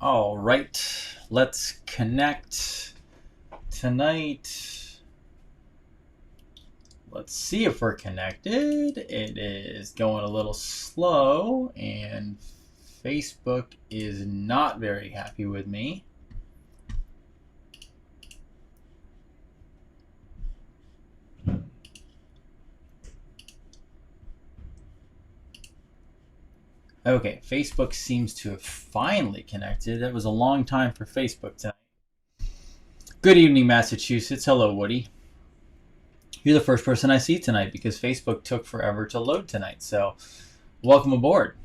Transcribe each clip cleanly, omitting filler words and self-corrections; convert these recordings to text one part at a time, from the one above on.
All right, let's connect tonight. Let's see if we're connected. It is going a little slow, and Facebook is not very happy with me. Okay, Facebook seems to have finally connected. That was a long time for Facebook tonight. Good evening, Massachusetts. Hello, Woody. You're the first person I see tonight because Facebook took forever to load tonight. So, welcome aboard.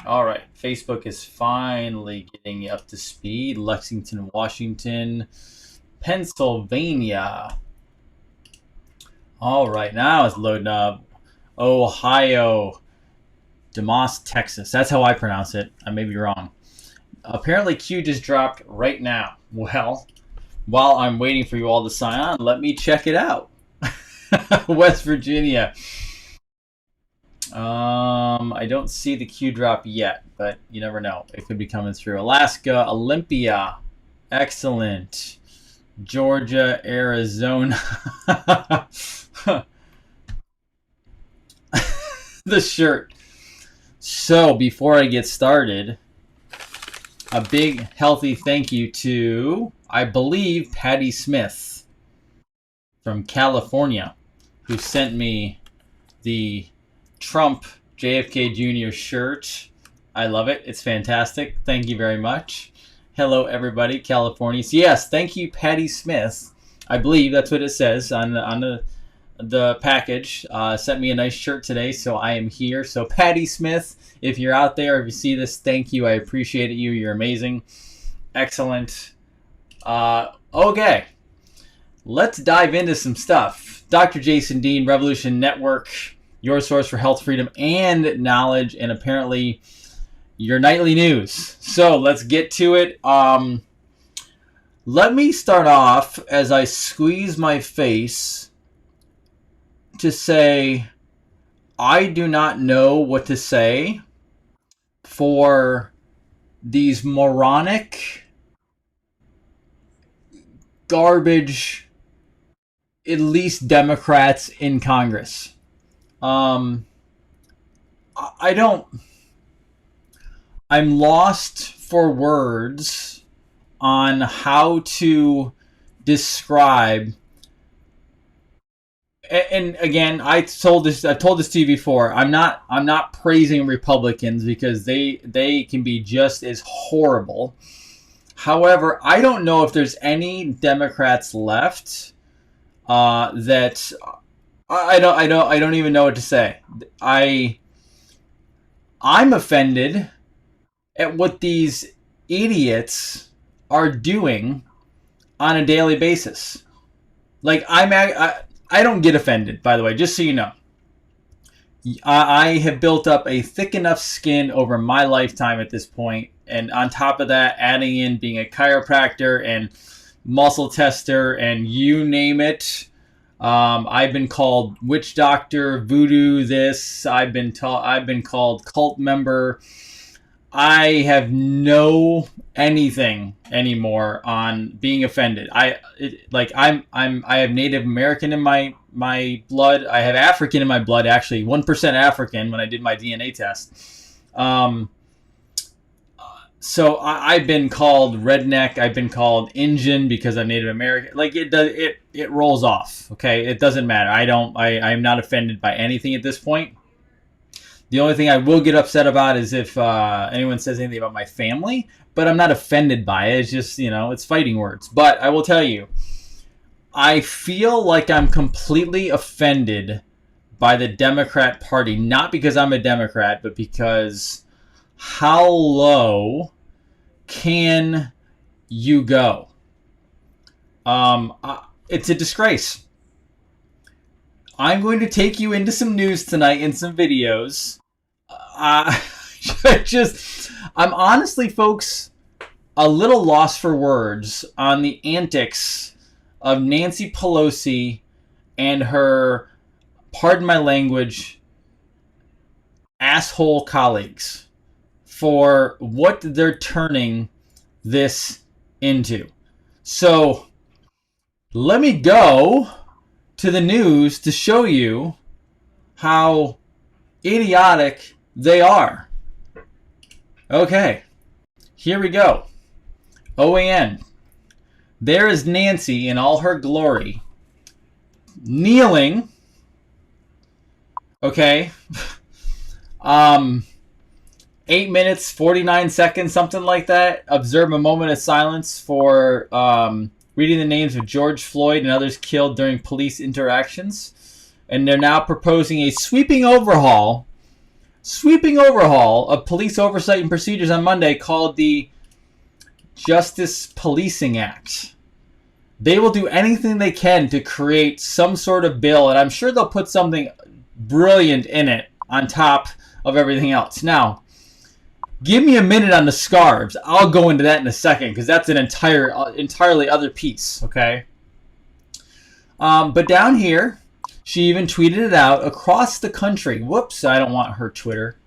All right, Facebook is finally getting up to speed. Lexington, Washington, Pennsylvania. All right, now it's loading up. Ohio, DeMoss, Texas. That's how I pronounce it. I may be wrong. Apparently, Q just dropped right now. Well, while I'm waiting for you all to sign on, let me check it out. West Virginia. I don't see the Q drop yet, but you never know. It could be coming through. Alaska, Olympia. Excellent. Georgia, Arizona. The shirt. So before I get started, a big healthy thank you to, I believe, Patty Smith from California, who sent me the Trump JFK Jr. shirt. I love it. It's fantastic. Thank you very much. Hello, everybody, California. So yes, thank you, Patty Smith. I believe that's what it says on the package. Sent me a nice shirt today, so I am here. So Patty Smith, if you're out there, if you see this, thank you. I appreciate you. You're amazing. Excellent. Okay. Let's dive into some stuff. Dr. Jason Dean, Revolution Network, your source for health, freedom, and knowledge, and apparently your nightly news. So let's get to it. Let me start off as I squeeze my face to say I do not know what to say for these moronic garbage, at least Democrats in Congress. I don't. I'm lost for words on how to describe. And again, I've told this to you before. I'm not praising Republicans because they can be just as horrible. However, I don't know if there's any Democrats left that I don't even know what to say. I'm offended at what these idiots are doing on a daily basis. Like I don't get offended, by the way, just so you know. I have built up a thick enough skin over my lifetime at this point, and on top of that, adding in being a chiropractor and muscle tester and you name it. I've been called witch doctor, voodoo this. I've been called cult member. I have no anything anymore on being offended. I have Native American in my blood. I have African in my blood, actually 1% African when I did my DNA test. So I've been called redneck. I've been called Indian because I'm Native American. Like it rolls off. Okay, it doesn't matter. I'm not offended by anything at this point. The only thing I will get upset about is if anyone says anything about my family, but I'm not offended by it. It's just, it's fighting words. But I will tell you, I feel like I'm completely offended by the Democrat Party, not because I'm a Democrat, but because how low can you go? It's a disgrace. I'm going to take you into some news tonight and some videos. I'm honestly, folks, a little lost for words on the antics of Nancy Pelosi and her, pardon my language, asshole colleagues. for what they're turning this into. So let me go to the news to show you how idiotic they are. Okay, here we go. OAN. There is Nancy in all her glory, kneeling. Okay. 8 minutes, 49 seconds, something like that. Observe a moment of silence for reading the names of George Floyd and others killed during police interactions. And they're now proposing a sweeping overhaul of police oversight and procedures on Monday called the Justice Policing Act. They will do anything they can to create some sort of bill, and I'm sure they'll put something brilliant in it on top of everything else. Now, give me a minute on the scarves. I'll go into that in a second because that's an entirely other piece, okay? But down here, she even tweeted it out across the country. Whoops, I don't want her Twitter.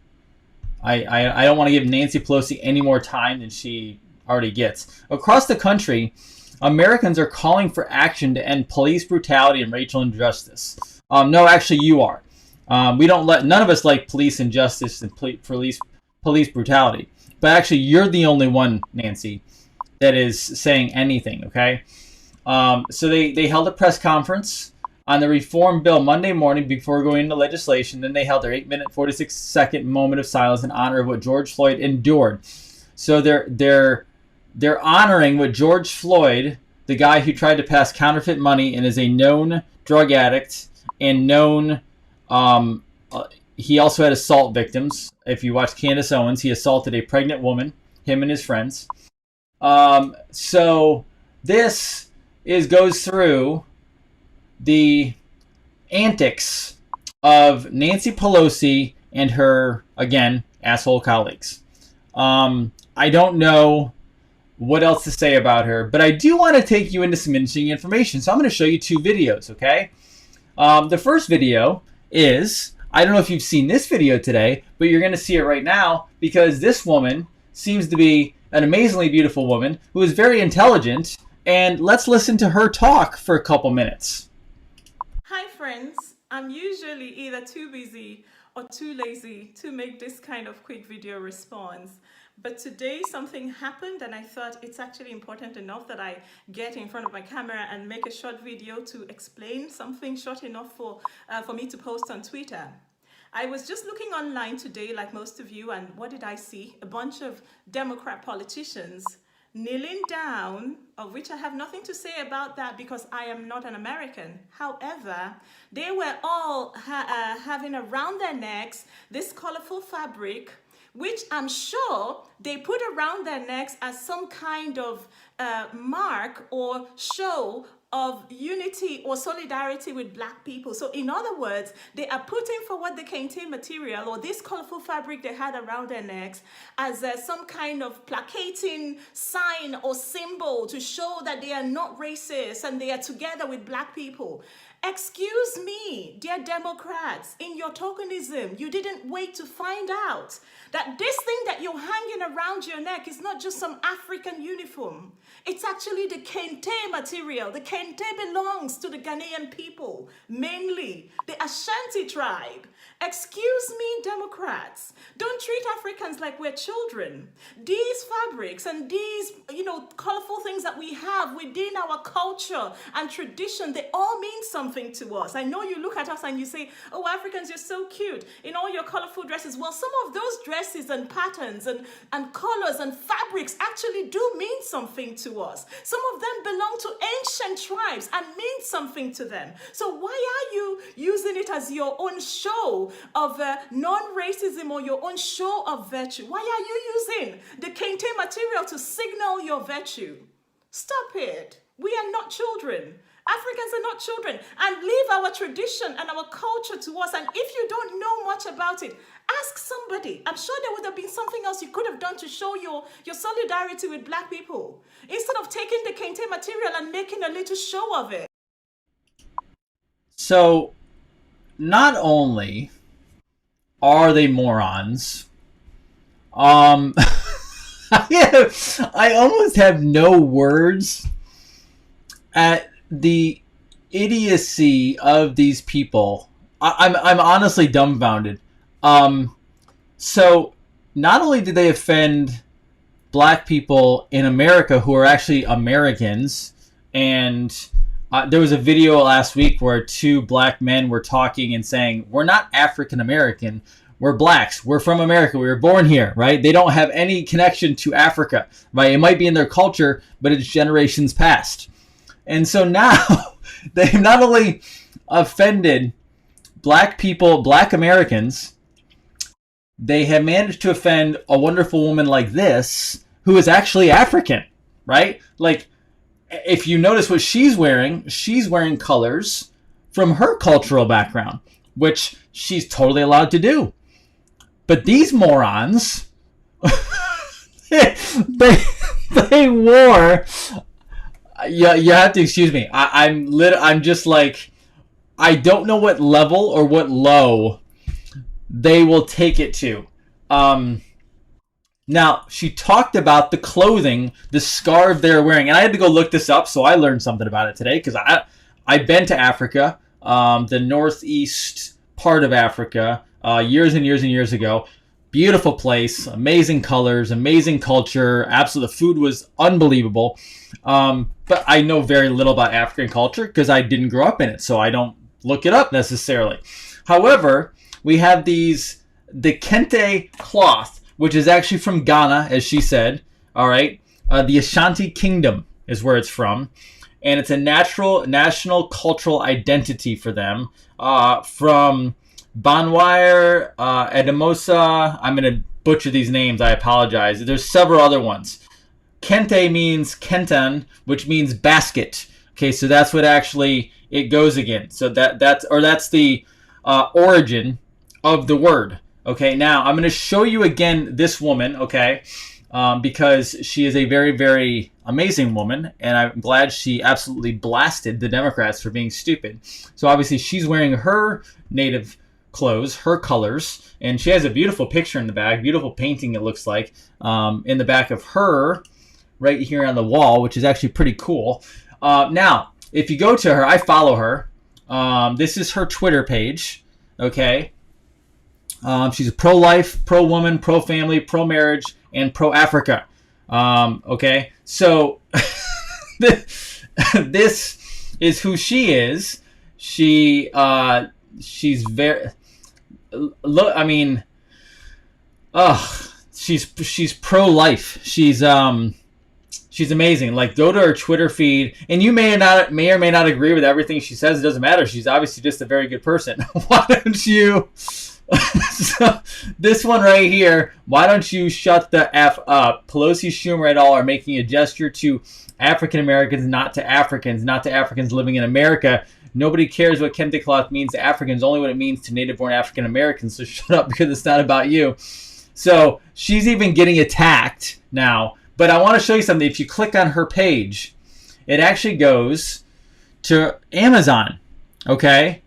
I don't want to give Nancy Pelosi any more time than she already gets. Across the country, Americans are calling for action to end police brutality and racial injustice. No, actually, you are. None of us like police injustice and police brutality. But actually, you're the only one, Nancy, that is saying anything, okay? So they held a press conference on the reform bill Monday morning before going into legislation. Then they held their 8-minute, 46-second moment of silence in honor of what George Floyd endured. So they're honoring what George Floyd, the guy who tried to pass counterfeit money and is a known drug addict and known... he also had assault victims. If you watch Candace Owens, he assaulted a pregnant woman, him and his friends. So this goes through the antics of Nancy Pelosi and her, again, asshole colleagues. I don't know what else to say about her, but I do want to take you into some interesting information. So I'm going to show you 2 videos, okay? The first video is, I don't know if you've seen this video today, but you're going to see it right now because this woman seems to be an amazingly beautiful woman who is very intelligent, and let's listen to her talk for a couple minutes. Hi friends, I'm usually either too busy or too lazy to make this kind of quick video response. But today something happened and I thought it's actually important enough that I get in front of my camera and make a short video to explain something short enough for me to post on Twitter. I was just looking online today, like most of you, and what did I see? A bunch of Democrat politicians kneeling down, of which I have nothing to say about that because I am not an American. However, they were all having around their necks this colorful fabric, which I'm sure they put around their necks as some kind of mark or show of unity or solidarity with Black people. So in other words, they are putting forward the kente material or this colorful fabric they had around their necks as some kind of placating sign or symbol to show that they are not racist and they are together with Black people. Excuse me, dear Democrats, in your tokenism, you didn't wait to find out that this thing that you're hanging around your neck is not just some African uniform. It's actually the kente material. The kente belongs to the Ghanaian people, mainly the Ashanti tribe. Excuse me, Democrats, don't treat Africans like we're children. These fabrics and these, colorful things that we have within our culture and tradition, they all mean something to us. I know you look at us and you say, oh, Africans, you're so cute in all your colorful dresses. Well, some of those dresses and patterns and colors and fabrics actually do mean something to us. Some of them belong to ancient tribes and mean something to them. So why are you using it as your own show of non-racism or your own show of virtue? Why are you using the kente material to signal your virtue? Stop it. We are not children. Africans are not children, and leave our tradition and our culture to us. And if you don't know much about it, ask somebody. I'm sure there would have been something else you could have done to show your solidarity with Black people, instead of taking the kente material and making a little show of it. So, not only are they morons, Um, I almost have no words at the idiocy of these people. I'm honestly dumbfounded. Um, so not only did they offend black people in America who are actually Americans, and there was a video last week where two black men were talking and saying, "We're not African American. We're blacks. We're from America. We were born here, right? They don't have any connection to Africa, right? It might be in their culture, but it's generations past." And so now they've not only offended black people, black Americans, they have managed to offend a wonderful woman like this who is actually African, right? Like, if you notice what she's wearing colors from her cultural background, which she's totally allowed to do. But these morons, they wore. You have to excuse me. I'm just like, I don't know what level or what low they will take it to. Now, she talked about the clothing, the scarf they're wearing. And I had to go look this up, so I learned something about it today. Because I've been to Africa, the northeast part of Africa, years and years and years ago. Beautiful place, amazing colors, amazing culture. Absolutely, the food was unbelievable. But I know very little about African culture because I didn't grow up in it, so I don't look it up necessarily. However, we have the kente cloth, which is actually from Ghana, as she said. All right, the Ashanti Kingdom is where it's from, and it's a national cultural identity for them. From Banwire, Edemosa. I'm going to butcher these names. I apologize. There's several other ones. Kente means kentan, which means basket. Okay, so that's what actually it goes again. So that's the origin of the word. Okay, now I'm going to show you again this woman. Okay, because she is a very, very amazing woman, and I'm glad she absolutely blasted the Democrats for being stupid. So obviously she's wearing her native clothes, her colors, and she has a beautiful picture in the back, beautiful painting it looks like, in the back of her right here on the wall, which is actually pretty cool. Now, if you go to her, I follow her. This is her Twitter page, okay? She's a pro-life, pro-woman, pro-family, pro-marriage, and pro-Africa. Okay, so this is who she is. She's very... Look, I mean, she's pro-life. She's amazing. Like, go to her Twitter feed, and you may or may not agree with everything she says. It doesn't matter. She's obviously just a very good person. Why don't you? So, this one right here. Why don't you shut the F up? Pelosi, Schumer, et al. Are making a gesture to African Americans, not to Africans living in America. Nobody cares what kente cloth means to Africans, only what it means to native-born African Americans. So shut up, because it's not about you. So she's even getting attacked now. But I want to show you something. If you click on her page, it actually goes to Amazon. Okay?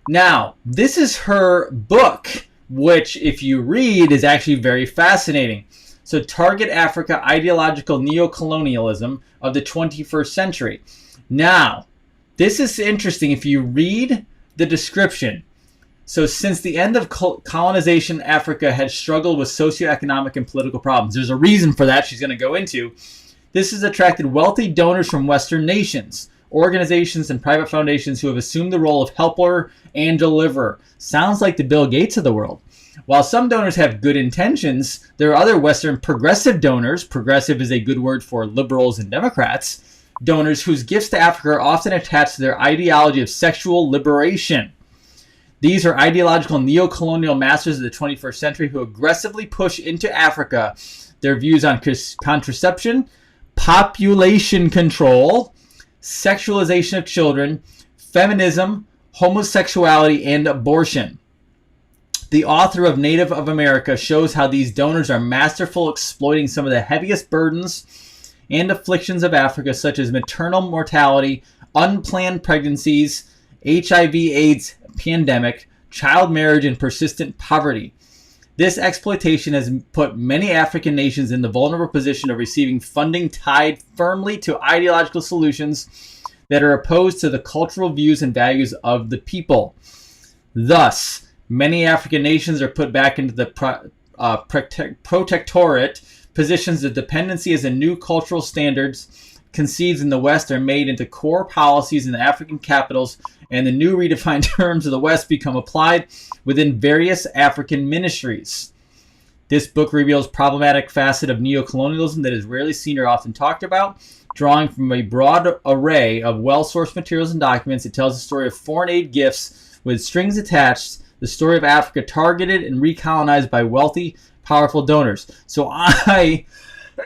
Now, this is her book, which, if you read, is actually very fascinating. So, Target Africa, Ideological Neocolonialism of the 21st Century. Now, this is interesting if you read the description. So, since the end of colonization, Africa had struggled with socioeconomic and political problems. There's a reason for that she's going to go into. This has attracted wealthy donors from Western nations, organizations, and private foundations who have assumed the role of helper and deliverer. Sounds like the Bill Gates of the world. While some donors have good intentions, there are other Western progressive donors. Progressive is a good word for liberals and Democrats. Donors whose gifts to Africa are often attached to their ideology of sexual liberation. These are ideological neo-colonial masters of the 21st century who aggressively push into Africa their views on contraception, population control, sexualization of children, feminism, homosexuality, and abortion. The author of Native of America shows how these donors are masterful, exploiting some of the heaviest burdens and afflictions of Africa, such as maternal mortality, unplanned pregnancies, HIV/AIDS pandemic, child marriage, and persistent poverty. This exploitation has put many African nations in the vulnerable position of receiving funding tied firmly to ideological solutions that are opposed to the cultural views and values of the people. Thus, many African nations are put back into the protectorate positions. The dependency as a new cultural standards conceived in the West are made into core policies in the African capitals, and the new redefined terms of the West become applied within various African ministries. This book reveals problematic facet of neocolonialism that is rarely seen or often talked about. Drawing from a broad array of well-sourced materials and documents, it tells the story of foreign aid gifts with strings attached, the story of Africa targeted and recolonized by wealthy, powerful donors. So I'm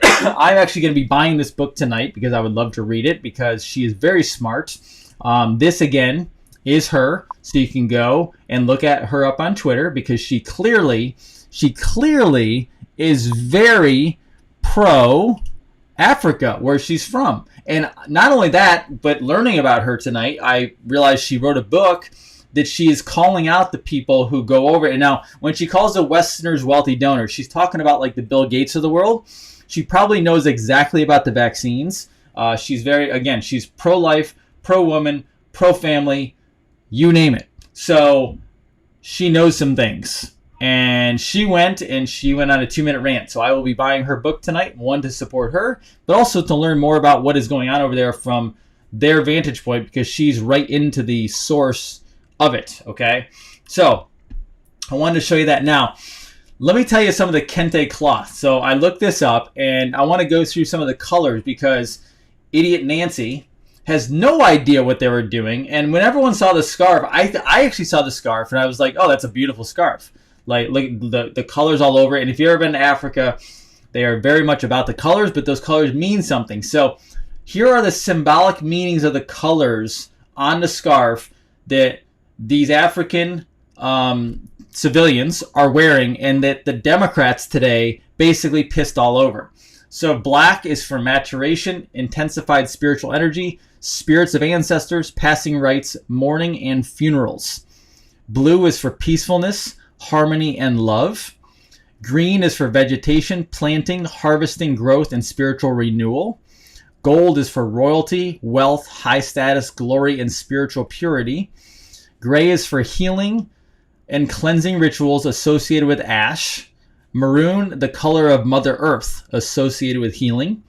actually going to be buying this book tonight because I would love to read it because she is very smart. This, again, is her. So you can go and look at her up on Twitter because she clearly is very pro Africa, where she's from. And not only that, but learning about her tonight, I realized she wrote a book that she is calling out the people who go over it. And now, when she calls the Westerners wealthy donors, she's talking about like the Bill Gates of the world. She probably knows exactly about the vaccines. She's she's pro-life, pro-woman, pro-family, you name it. So she knows some things. And she went on a 2-minute rant. So I will be buying her book tonight, one, to support her, but also to learn more about what is going on over there from their vantage point, because she's right into the source of it, okay? So I wanted to show you that. Now, let me tell you some of the kente cloth. So I looked this up, and I want to go through some of the colors because Idiot Nancy has no idea what they were doing. And when everyone saw the scarf, I actually saw the scarf, and I was like, oh, that's a beautiful scarf. Like, look, the colors all over it. And if you've ever been to Africa, they are very much about the colors, but those colors mean something. So here are the symbolic meanings of the colors on the scarf that these African civilians are wearing, and that the Democrats today basically pissed all over. So black is for maturation, intensified spiritual energy, spirits of ancestors, passing rites, mourning, and funerals. Blue is for peacefulness, harmony, and love. Green is for vegetation, planting, harvesting, growth, and spiritual renewal. Gold is for royalty, wealth, high status, glory, and spiritual purity. Gray is for healing and cleansing rituals associated with ash. Maroon, the color of Mother Earth, associated with healing.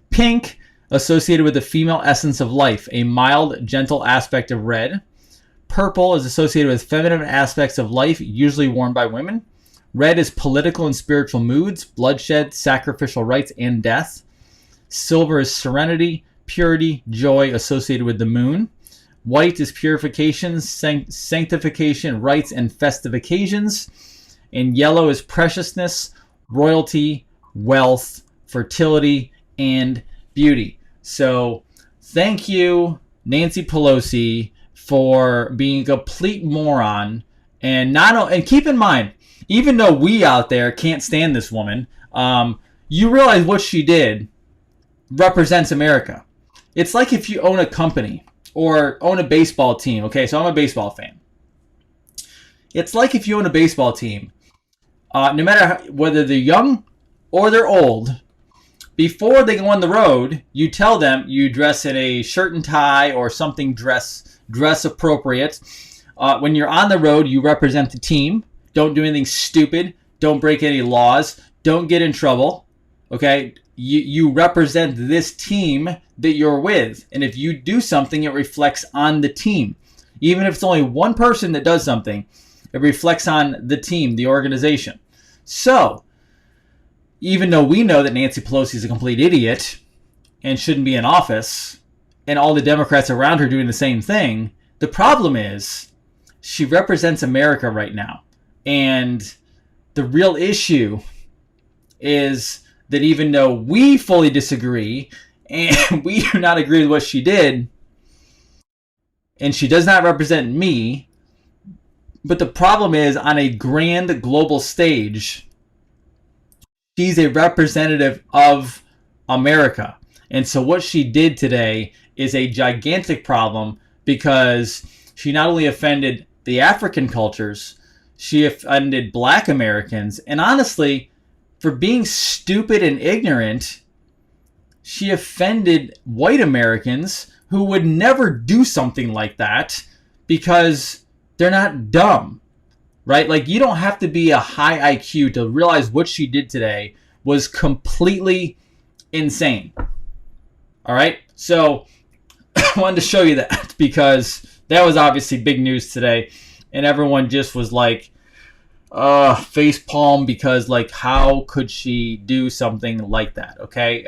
Pink, associated with the female essence of life, a mild, gentle aspect of red. Purple is associated with feminine aspects of life, usually worn by women. Red is political and spiritual moods, bloodshed, sacrificial rites, and death. Silver is serenity, purity, joy, associated with the moon. White is purification, sanctification, rites, and festive occasions. And yellow is preciousness, royalty, wealth, fertility, and beauty. So thank you, Nancy Pelosi, for being a complete moron. And keep in mind, even though we out there can't stand this woman, you realize what she did represents America. It's like if you own a company or own a baseball team. Okay, so I'm a baseball fan. It's like if you own a baseball team, no matter whether they're young or they're old, before they go on the road, you tell them you dress in a shirt and tie or something dress appropriate. When you're on the road, you represent the team. Don't do anything stupid. Don't break any laws. Don't get in trouble. Okay? You represent this team that you're with. And if you do something, it reflects on the team. Even if it's only one person that does something, it reflects on the team, the organization. So, even though we know that Nancy Pelosi is a complete idiot and shouldn't be in office, and all the Democrats around her doing the same thing, the problem is she represents America right now. And the real issue is that even though we fully disagree and we do not agree with what she did, and she does not represent me, but the problem is on a grand global stage, she's a representative of America. And so what she did today is a gigantic problem because she not only offended the African cultures, She offended black Americans. And honestly, for being stupid and ignorant, she offended white Americans who would never do something like that because they're not dumb, right? Like, you don't have to be a high IQ to realize what she did today was completely insane. All right? So I wanted to show you that because that was obviously big news today. And everyone just was like, face palm, because like, how could she do something like that? Okay.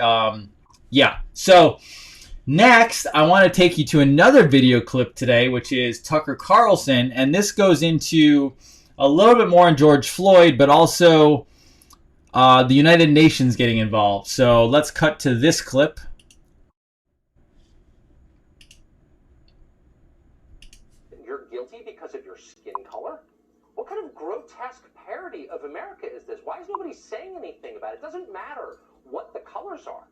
Yeah. So next, I want to take you to another video clip today, which is Tucker Carlson. And this goes into a little bit more on George Floyd, but also the United Nations getting involved. So let's cut to this clip. You're guilty because of your skin color? What kind of grotesque parody of America is this? Why is nobody saying anything about it? It doesn't matter what the colors are.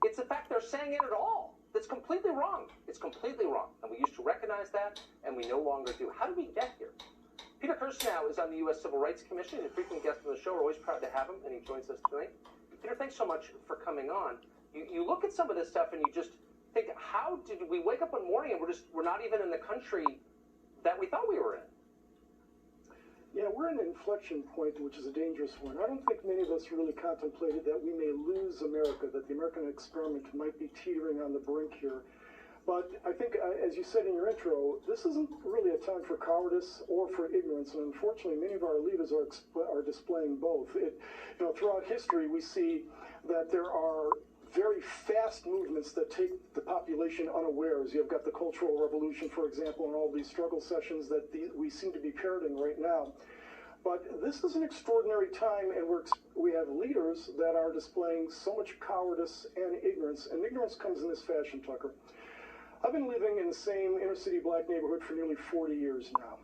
It's the fact they're saying it at all. That's completely wrong. It's completely wrong. And we used to recognize that, and we no longer do. How did we get here? Peter Kirsanow is on the U.S. Civil Rights Commission. He's a frequent guest on the show. We're always proud to have him, and he joins us tonight. Peter, thanks so much for coming on. You look at some of this stuff, and you just think, how did we wake up one morning and we're not even in the country that we thought we were in? Yeah, we're in an inflection point, which is a dangerous one. I don't think many of us really contemplated that we may lose America, that the American experiment might be teetering on the brink here. But I think, as you said in your intro, this isn't really a time for cowardice or for ignorance, and unfortunately, many of our leaders are displaying both. Throughout history, we see that there are very fast movements that take the population unawares. You've got the Cultural Revolution, for example, and all these struggle sessions that we seem to be parroting right now. But this is an extraordinary time, and we have leaders that are displaying so much cowardice and ignorance comes in this fashion, Tucker. I've been living in the same inner-city black neighborhood for nearly 40 years now.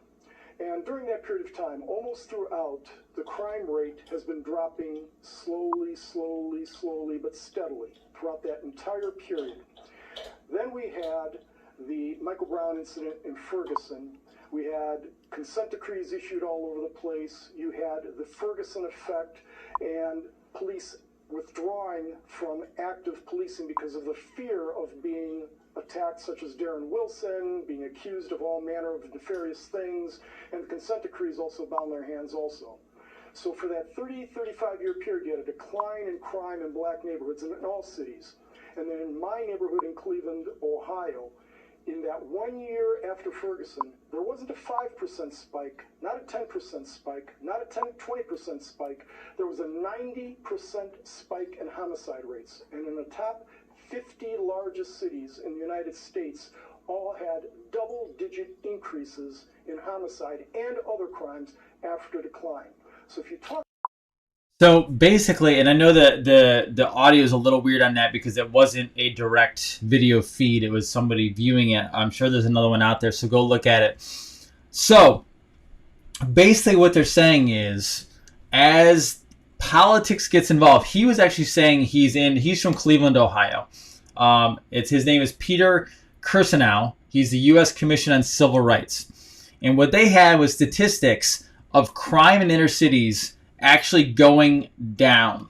And during that period of time, almost throughout, the crime rate has been dropping slowly, but steadily throughout that entire period. Then we had the Michael Brown incident in Ferguson. We had consent decrees issued all over the place. You had the Ferguson effect and police withdrawing from active policing because of the fear of being attacked, such as Darren Wilson, being accused of all manner of nefarious things, and the consent decrees also bound their hands also. So for that 35-year period, you had a decline in crime in black neighborhoods and in all cities. And then in my neighborhood in Cleveland, Ohio, in that 1 year after Ferguson, there wasn't a 5% spike, not a 10% spike, not a 20% spike. There was a 90% spike in homicide rates. And in the top 50 largest cities in the United States, all had double-digit increases in homicide and other crimes after decline. So if you talk. So basically, and I know that the audio is a little weird on that because it wasn't a direct video feed. It was somebody viewing it. I'm sure there's another one out there, so go look at it. So basically what they're saying is, as politics gets involved, he was actually saying he's from Cleveland, Ohio. His name is Peter Kirsanow. He's the U.S. Commission on Civil Rights. And what they had was statistics of crime in inner cities actually going down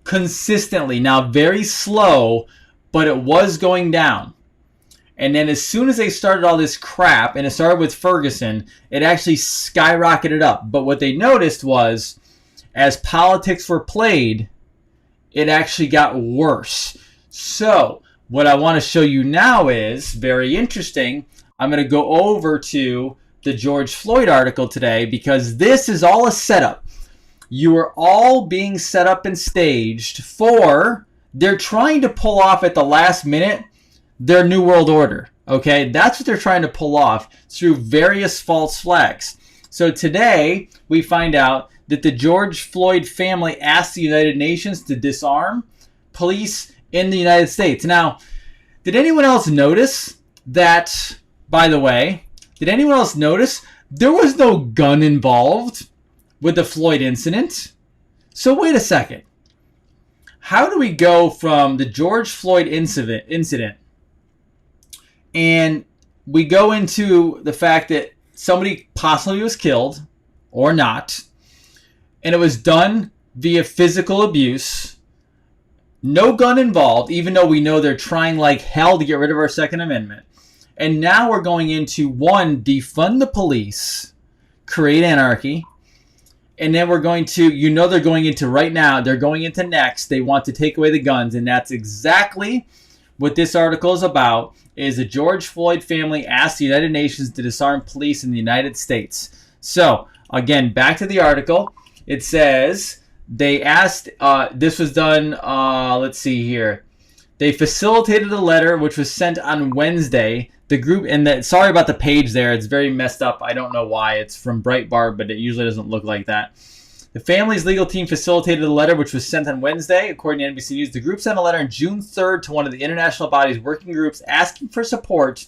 consistently. Now, very slow, but it was going down. And then as soon as they started all this crap, and it started with Ferguson, it actually skyrocketed up. But what they noticed was, as politics were played, it actually got worse. So what I want to show you now is very interesting. I'm going to go over to the George Floyd article today because this is all a setup. You are all being set up and staged for, they're trying to pull off at the last minute their New World Order. Okay, that's what they're trying to pull off through various false flags. So today we find out that the George Floyd family asked the United Nations to disarm police in the United States. Now, did anyone else notice that, by the way, there was no gun involved with the Floyd incident? So wait a second. How do we go from the George Floyd incident and we go into the fact that somebody possibly was killed or not. And it was done via physical abuse. No gun involved, even though we know they're trying like hell to get rid of our Second Amendment. And now we're going into, one, defund the police, create anarchy. And then we're going to, they're going into right now, they're going into next. They want to take away the guns. And that's exactly what this article is about, is the George Floyd family asked the United Nations to disarm police in the United States. So, again, back to the article. It says they asked, this was done, let's see here. They facilitated a letter which was sent on Wednesday. The group, and sorry about the page there. It's very messed up. I don't know why. It's from Breitbart, but it usually doesn't look like that. The family's legal team facilitated a letter which was sent on Wednesday. According to NBC News, the group sent a letter on June 3rd to one of the international body's working groups asking for support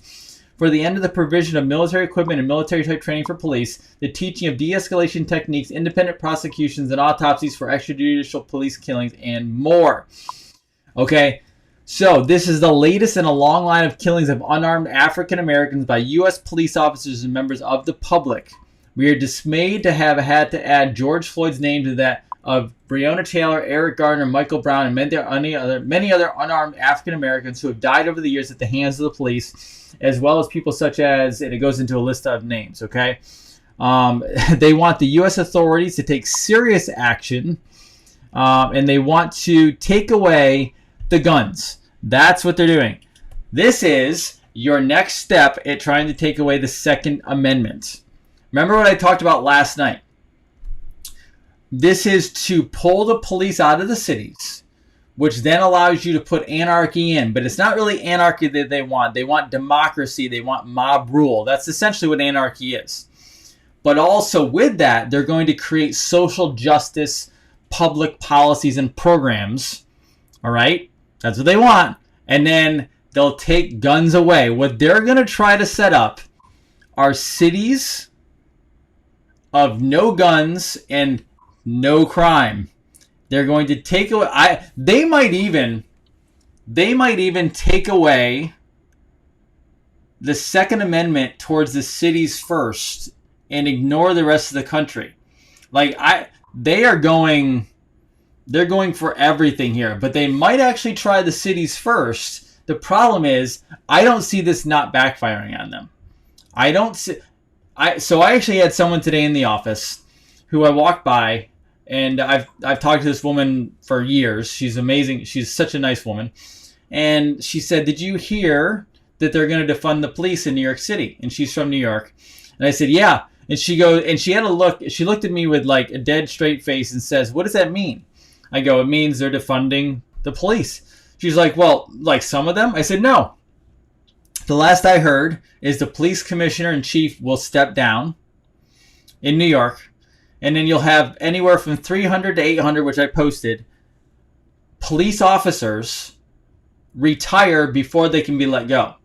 for the end of the provision of military equipment and military-type training for police, the teaching of de-escalation techniques, independent prosecutions, and autopsies for extrajudicial police killings, and more. Okay, so this is the latest in a long line of killings of unarmed African Americans by U.S. police officers and members of the public. We are dismayed to have had to add George Floyd's name to that of Breonna Taylor, Eric Garner, Michael Brown, and many other unarmed African Americans who have died over the years at the hands of the police, as well as people such as, and it goes into a list of names, okay? They want the U.S. authorities to take serious action, and they want to take away the guns. That's what they're doing. This is your next step at trying to take away the Second Amendment. Remember what I talked about last night? This is to pull the police out of the cities, which then allows you to put anarchy in. But it's not really anarchy that they want. They want democracy. They want mob rule. That's essentially what anarchy is. But also with that, they're going to create social justice, public policies, and programs. All right? That's what they want. And then they'll take guns away. What they're going to try to set up are cities of no guns and no crime. They're going to take away. They might even take away the Second Amendment towards the cities first and ignore the rest of the country. They're going for everything here, but they might actually try the cities first. The problem is, I don't see this not backfiring on them. So I actually had someone today in the office who I walked by, and I've talked to this woman for years. She's amazing. She's such a nice woman. And she said, "Did you hear that they're going to defund the police in New York City?" And she's from New York. And I said, "Yeah." And she goes, and she had a look. She looked at me with like a dead straight face and says, "What does that mean?" I go, "It means they're defunding the police." She's like, "Well, like some of them?" I said, "No. The last I heard is the police commissioner in chief will step down in New York, and then you'll have anywhere from 300 to 800, which I posted, police officers retire before they can be let go."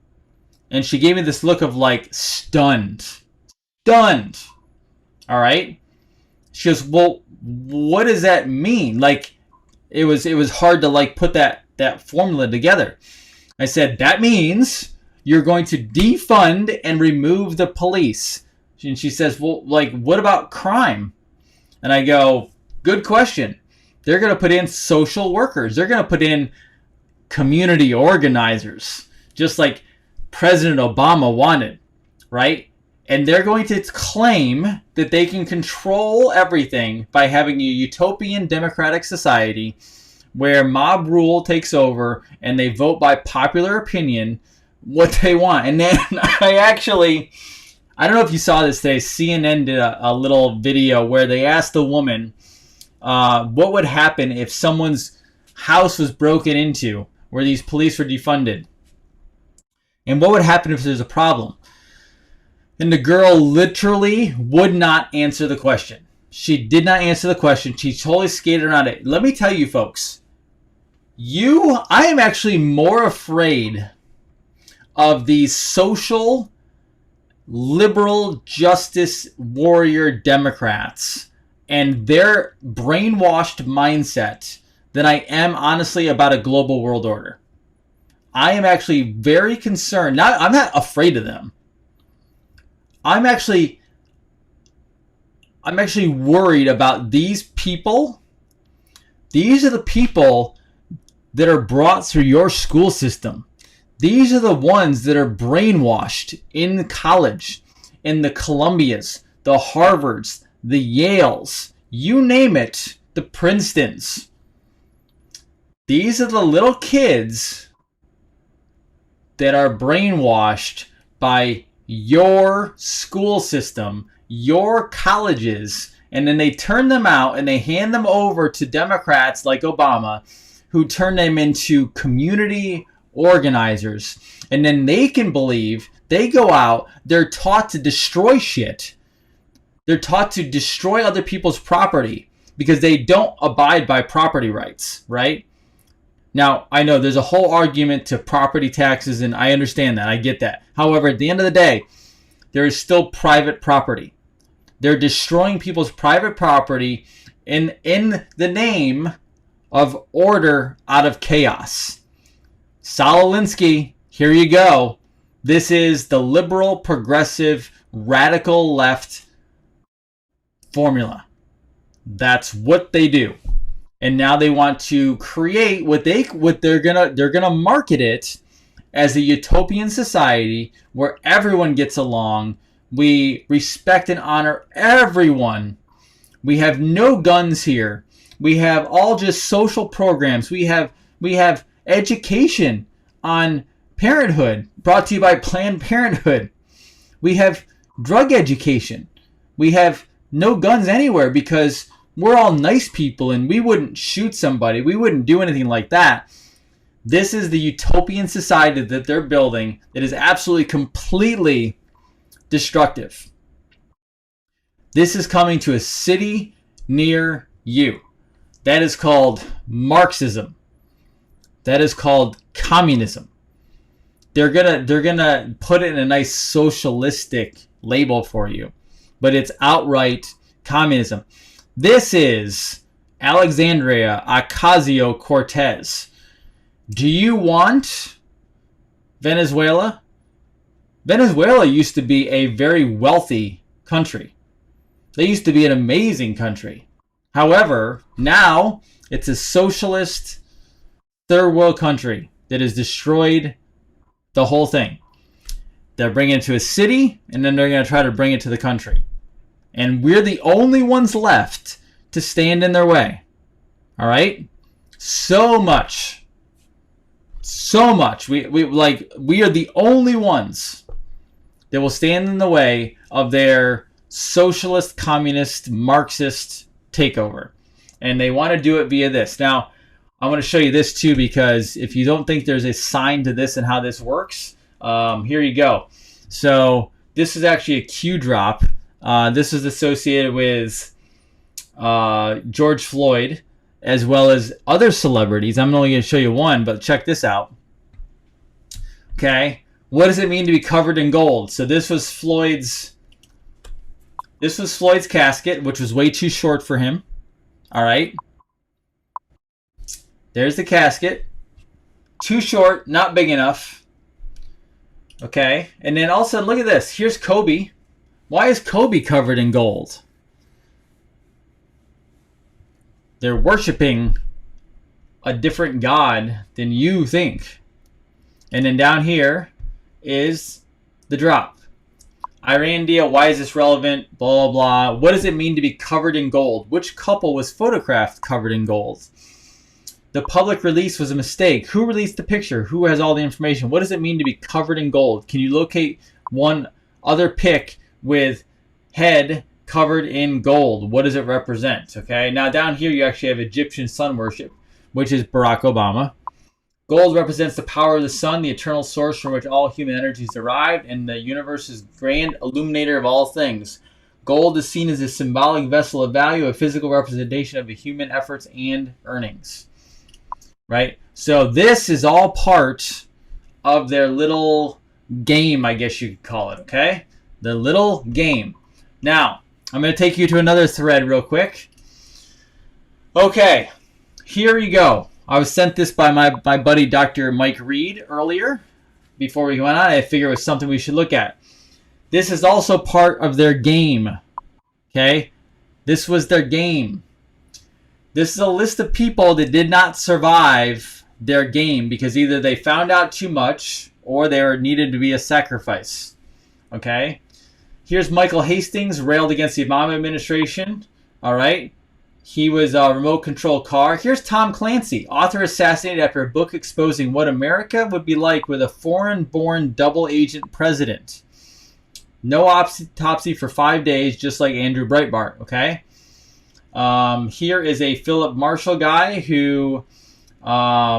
And she gave me this look of like stunned. Stunned. All right? She goes, "Well, what does that mean?" Like, it was hard to like put that formula together. I said, "That means you're going to defund and remove the police." And she says, "Well, like, what about crime?" And I go, "Good question. They're going to put in social workers. They're going to put in community organizers, just like President Obama wanted, right? And they're going to claim that they can control everything by having a utopian democratic society where mob rule takes over and they vote by popular opinion what they want." And then I don't know if you saw this today, CNN did a little video where they asked the woman what would happen if someone's house was broken into where these police were defunded. And what would happen if there's a problem? And the girl literally would not answer the question. She did not answer the question. She totally skated around it. Let me tell you, folks, I am actually more afraid of these social, liberal, justice warrior Democrats and their brainwashed mindset than I am, honestly, about a global world order. I am actually very concerned. I'm not afraid of them. I I'm actually worried about these people. These are the people that are brought through your school system. These are the ones that are brainwashed in college, in the Columbias, the Harvards, the Yales, you name it, the Princetons. These are the little kids that are brainwashed by your school system, your colleges, and then they turn them out and they hand them over to Democrats like Obama, who turn them into community organizers. And then they can believe, they go out, they're taught to destroy shit. They're taught to destroy other people's property because they don't abide by property rights, right? Now, I know there's a whole argument to property taxes, and I understand that. I get that. However, at the end of the day, there is still private property. They're destroying people's private property in the name of order out of chaos. Saul Alinsky, here you go. This is the liberal, progressive, radical left formula. That's what they do. And now they want to create what they're gonna market it as a utopian society where everyone gets along. We respect and honor everyone. We have no guns here. We have all just social programs. We have education on parenthood brought to you by Planned Parenthood. We have drug education. We have no guns anywhere because we're all nice people and we wouldn't shoot somebody. We wouldn't do anything like that. This is the utopian society that they're building that is absolutely, completely destructive. This is coming to a city near you. That is called Marxism. That is called communism. They're gonna put it in a nice socialistic label for you, but it's outright communism. This is Alexandria Ocasio-Cortez. Do you want Venezuela? Venezuela used to be a very wealthy country. They used to be an amazing country. However, now it's a socialist third world country that has destroyed the whole thing. They're bringing it to a city, and then they're going to try to bring it to the country. And we're the only ones left to stand in their way. All right? So much. We are the only ones that will stand in the way of their socialist, communist, Marxist takeover. And they want to do it via this. Now, I want to show you this too, because if you don't think there's a sign to this and how this works, here you go. So this is actually a Q drop. This is associated with George Floyd, as well as other celebrities. I'm only going to show you one, but check this out. Okay, what does it mean to be covered in gold? So this was Floyd's casket, which was way too short for him. All right. There's the casket. Too short, not big enough. Okay, and then all of a sudden, look at this. Here's Kobe. Why is Kobe covered in gold? They're worshiping a different God than you think. And then down here is the drop. Iran deal, why is this relevant? Blah, blah, blah. What does it mean to be covered in gold? Which couple was photographed covered in gold? The public release was a mistake. Who released the picture? Who has all the information? What does it mean to be covered in gold? Can you locate one other pic with head covered in gold? What does it represent? Okay, now down here you actually have Egyptian sun worship, which is Barack Obama. Gold represents the power of the sun, the eternal source from which all human energy is derived, and the universe's grand illuminator of all things. Gold is seen as a symbolic vessel of value, a physical representation of the human efforts and earnings. Right? So this is all part of their little game, I guess you could call it, okay? The little game. Now, I'm going to take you to another thread real quick. Okay, here you go. I was sent this by my buddy Dr. Mike Reed earlier. Before we went on, I figured it was something we should look at. This is also part of their game. Okay? This was their game. This is a list of people that did not survive their game because either they found out too much or there needed to be a sacrifice. Okay? Here's Michael Hastings, railed against the Obama administration. All right? He was a remote control car. Here's Tom Clancy, author assassinated after a book exposing what America would be like with a foreign-born double agent president. No autopsy for 5 days, just like Andrew Breitbart, okay? Here is a Philip Marshall guy who,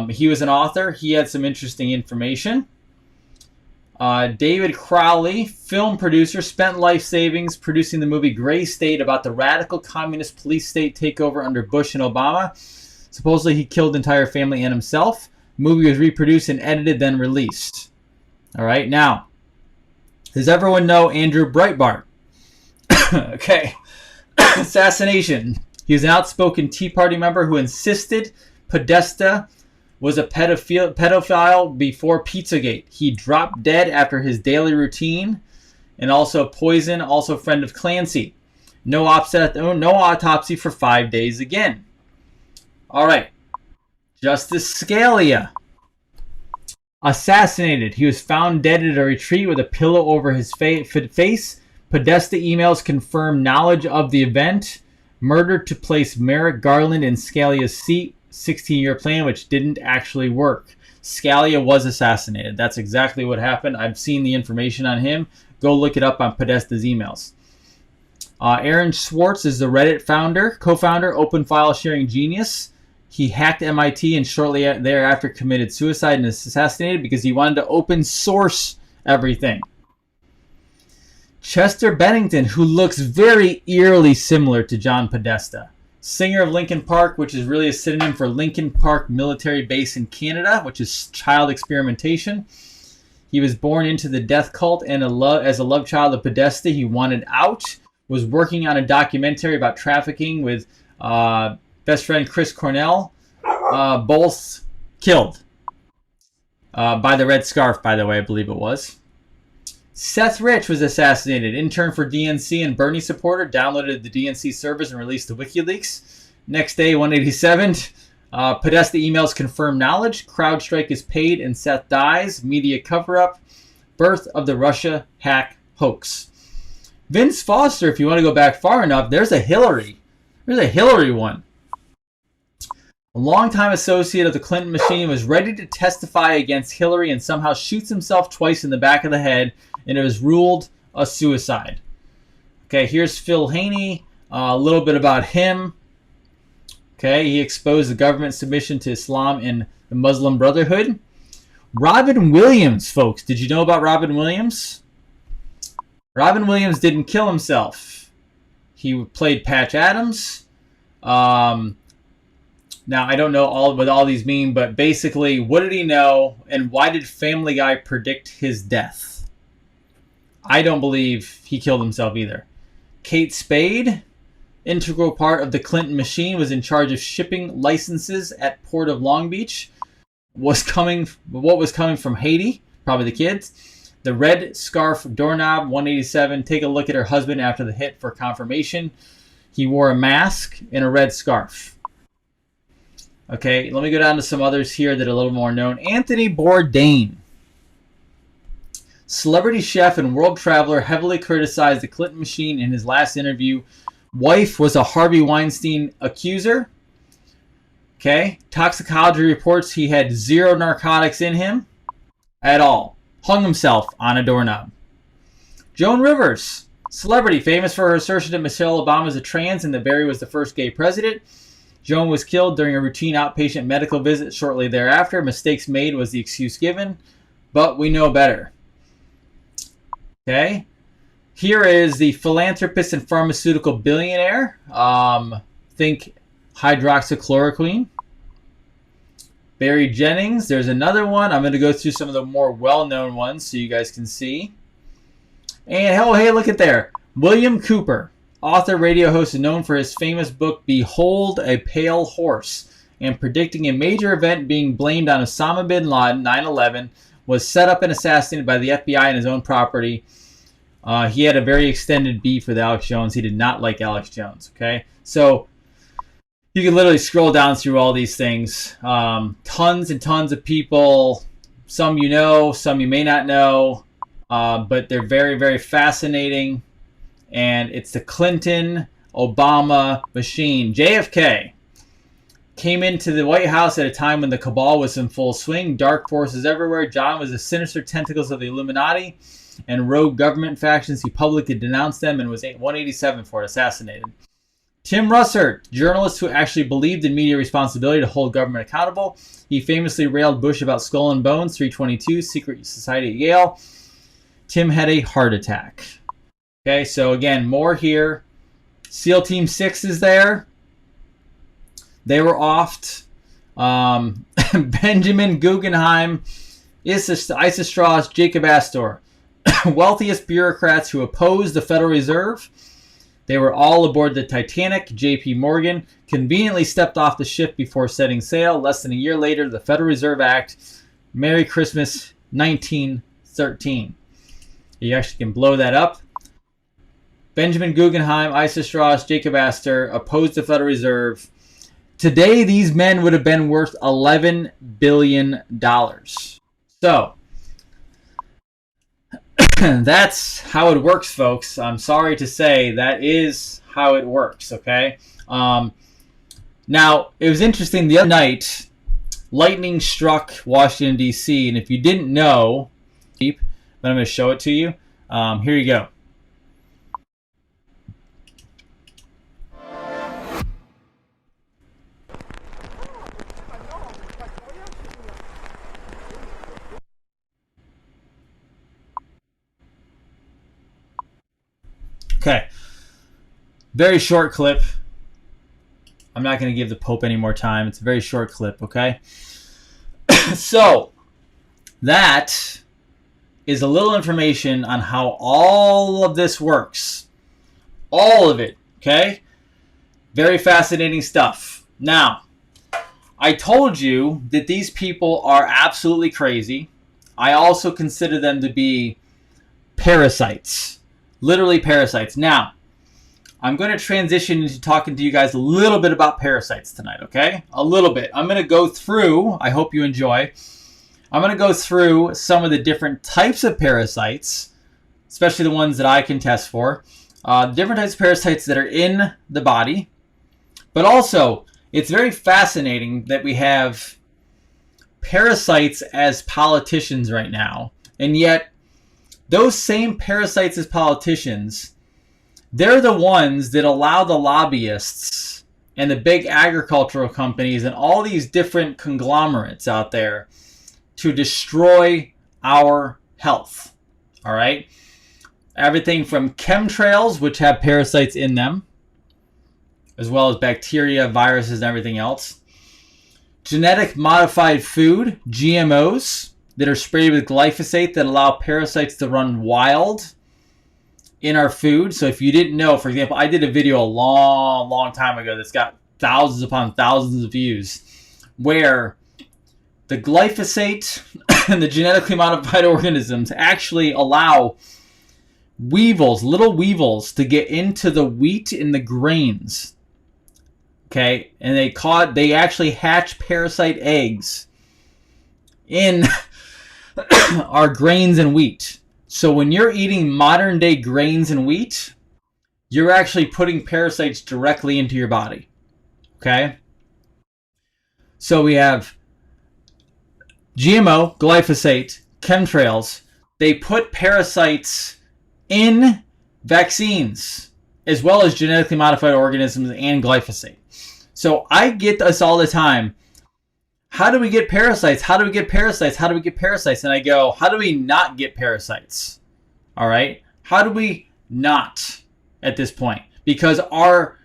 he was an author. He had some interesting information. David Crowley, film producer, spent life savings producing the movie Gray State about the radical communist police state takeover under Bush and Obama. Supposedly he killed the entire family and himself. The movie was reproduced and edited, then released. All right, now, does everyone know Andrew Breitbart? Okay. Assassination. He was an outspoken Tea Party member who insisted Podesta was a pedophile before Pizzagate. He dropped dead after his daily routine, and also poison, also friend of Clancy. No autopsy for 5 days again. All right. Justice Scalia. Assassinated. He was found dead at a retreat with a pillow over his face. Podesta emails confirm knowledge of the event. Murdered to place Merrick Garland in Scalia's seat. 16-year plan, which didn't actually work. Scalia was assassinated. That's exactly what happened. I've seen the information on him. Go look it up on Podesta's emails. Aaron Swartz is the Reddit founder, co-founder, open file sharing genius. He hacked MIT and shortly thereafter committed suicide and is assassinated because he wanted to open source everything. Chester Bennington, who looks very eerily similar to John Podesta. Singer of Linkin Park, which is really a synonym for Linkin Park Military Base in Canada, which is child experimentation. He was born into the death cult and as a love child of Podesta. He wanted out, was working on a documentary about trafficking with best friend Chris Cornell, both killed by the Red Scarf, by the way, I believe it was. Seth Rich was assassinated. Intern for DNC and Bernie supporter. Downloaded the DNC servers and released the WikiLeaks. Next day, 187. Podesta emails confirm knowledge. CrowdStrike is paid and Seth dies. Media cover-up. Birth of the Russia hack hoax. Vince Foster, if you want to go back far enough, there's a Hillary. There's a Hillary one. A longtime associate of the Clinton machine was ready to testify against Hillary and somehow shoots himself twice in the back of the head, and it was ruled a suicide. Okay, here's Phil Haney. A little bit about him. Okay, he exposed the government submission to Islam and the Muslim Brotherhood. Robin Williams, folks. Did you know about Robin Williams? Robin Williams didn't kill himself. He played Patch Adams. Now, I don't know what all these mean, but basically, what did he know, and why did Family Guy predict his death? I don't believe he killed himself either. Kate Spade, integral part of the Clinton machine, was in charge of shipping licenses at Port of Long Beach. What was coming from Haiti? Probably the kids. The Red Scarf Doorknob, 187. Take a look at her husband after the hit for confirmation. He wore a mask and a red scarf. Okay, let me go down to some others here that are a little more known. Anthony Bourdain. Celebrity chef and world traveler, heavily criticized the Clinton machine in his last interview. Wife was a Harvey Weinstein accuser. Okay, toxicology reports he had 0 narcotics in him at all. Hung himself on a doorknob. Joan Rivers. Celebrity, famous for her assertion that Michelle Obama is a trans and that Barry was the first gay president. Joan was killed during a routine outpatient medical visit shortly thereafter. Mistakes made was the excuse given, but we know better. Okay. Here is the philanthropist and pharmaceutical billionaire. Think hydroxychloroquine. Barry Jennings. There's another one. I'm going to go through some of the more well-known ones so you guys can see. And, oh, hey, look at there. William Cooper. Author, radio host, is known for his famous book, Behold a Pale Horse, and predicting a major event being blamed on Osama bin Laden, 9/11, was set up and assassinated by the FBI on his own property. He had a very extended beef with Alex Jones. He did not like Alex Jones. Okay, so you can literally scroll down through all these things. Tons and tons of people. Some you know, some you may not know, but they're very, very fascinating. And it's the Clinton-Obama machine. JFK came into the White House at a time when the cabal was in full swing, dark forces everywhere. John was the sinister tentacles of the Illuminati and rogue government factions. He publicly denounced them and was 187 for it, assassinated. Tim Russert, journalist who actually believed in media responsibility to hold government accountable. He famously railed Bush about Skull and Bones, 322, secret society at Yale. Tim had a heart attack. Okay, so again, more here. SEAL Team 6 is there. They were offed. Benjamin Guggenheim, Issa Strauss, Jacob Astor. Wealthiest bureaucrats who opposed the Federal Reserve. They were all aboard the Titanic. J.P. Morgan conveniently stepped off the ship before setting sail. Less than a year later, the Federal Reserve Act. Merry Christmas, 1913. You actually can blow that up. Benjamin Guggenheim, Issa Strauss, Jacob Astor opposed the Federal Reserve. Today, these men would have been worth $11 billion. So, that's how it works, folks. I'm sorry to say that is how it works, okay? Now, it was interesting. The other night, lightning struck Washington, D.C., and if you didn't know, but I'm going to show it to you. Here you go. Okay, very short clip. I'm not going to give the Pope any more time. It's a very short clip, okay? So, that is a little information on how all of this works. All of it, okay? Very fascinating stuff. Now, I told you that these people are absolutely crazy. I also consider them to be parasites. Literally parasites. Now, I'm going to transition into talking to you guys a little bit about parasites tonight, okay? A little bit. I'm going to go through, I hope you enjoy, I'm going to go through some of the different types of parasites, especially the ones that I can test for, different types of parasites that are in the body, but also, it's very fascinating that we have parasites as politicians right now, and yet those same parasites as politicians, they're the ones that allow the lobbyists and the big agricultural companies and all these different conglomerates out there to destroy our health. All right? Everything from chemtrails, which have parasites in them, as well as bacteria, viruses, and everything else. Genetic modified food, GMOs, that are sprayed with glyphosate that allow parasites to run wild in our food. So if you didn't know, for example, I did a video a long time ago that's got thousands upon thousands of views where the glyphosate and the genetically modified organisms actually allow weevils, little weevils, to get into the wheat and the grains. Okay, and they actually hatch parasite eggs in our grains and wheat. So when you're eating modern day grains and wheat, you're actually putting parasites directly into your body. Okay? So we have GMO, glyphosate, chemtrails. They put parasites in vaccines, as well as genetically modified organisms and glyphosate. So I get this all the time. How do we get parasites? How do we get parasites? How do we get parasites? And I go, how do we not get parasites? All right? How do we not at this point? Because our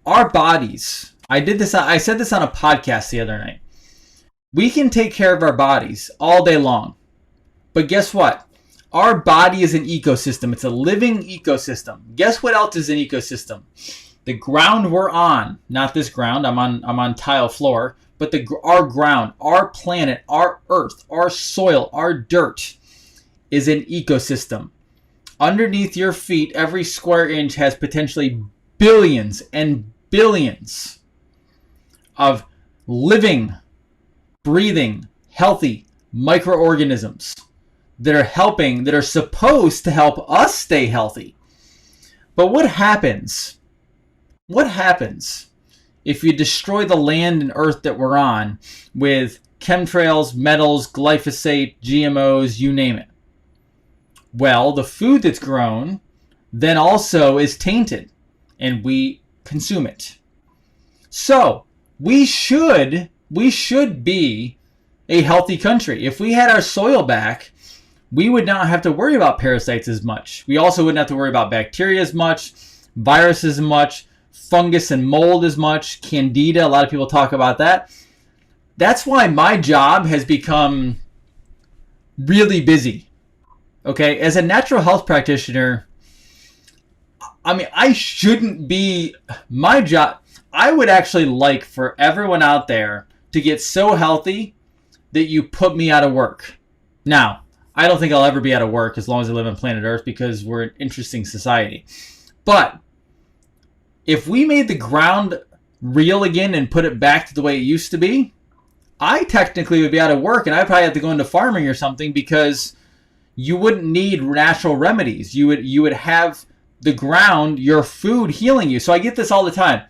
bodies, I said this on a podcast the other night. We can take care of our bodies all day long. But guess what? Our body is an ecosystem. It's a living ecosystem. Guess what else is an ecosystem? The ground we're on, not this ground, I'm on tile floor, but our ground, our planet, our earth, our soil, our dirt is an ecosystem. underneath your feet, every square inch has potentially billions and billions of living, breathing, healthy microorganisms that are helping, that are supposed to help us stay healthy. But what happens? What happens if you destroy the land and earth that we're on with chemtrails, metals, glyphosate, GMOs, you name it? Well, the food that's grown then also is tainted, and we consume it. So we should be a healthy country. If we had our soil back, we would not have to worry about parasites as much. We also wouldn't have to worry about bacteria as much, viruses as much, fungus and mold as much, candida. A lot of people talk about that. That's why my job has become really busy. Okay, as a natural health practitioner, I mean, I shouldn't be, my job, I would actually like for everyone out there to get so healthy that you put me out of work. Now, I don't think I'll ever be out of work as long as I live on planet Earth because we're an interesting society. But if we made the ground real again and put it back to the way it used to be, I technically would be out of work and I'd probably have to go into farming or something because you wouldn't need natural remedies. You would have the ground, your food healing you. So I get this all the time.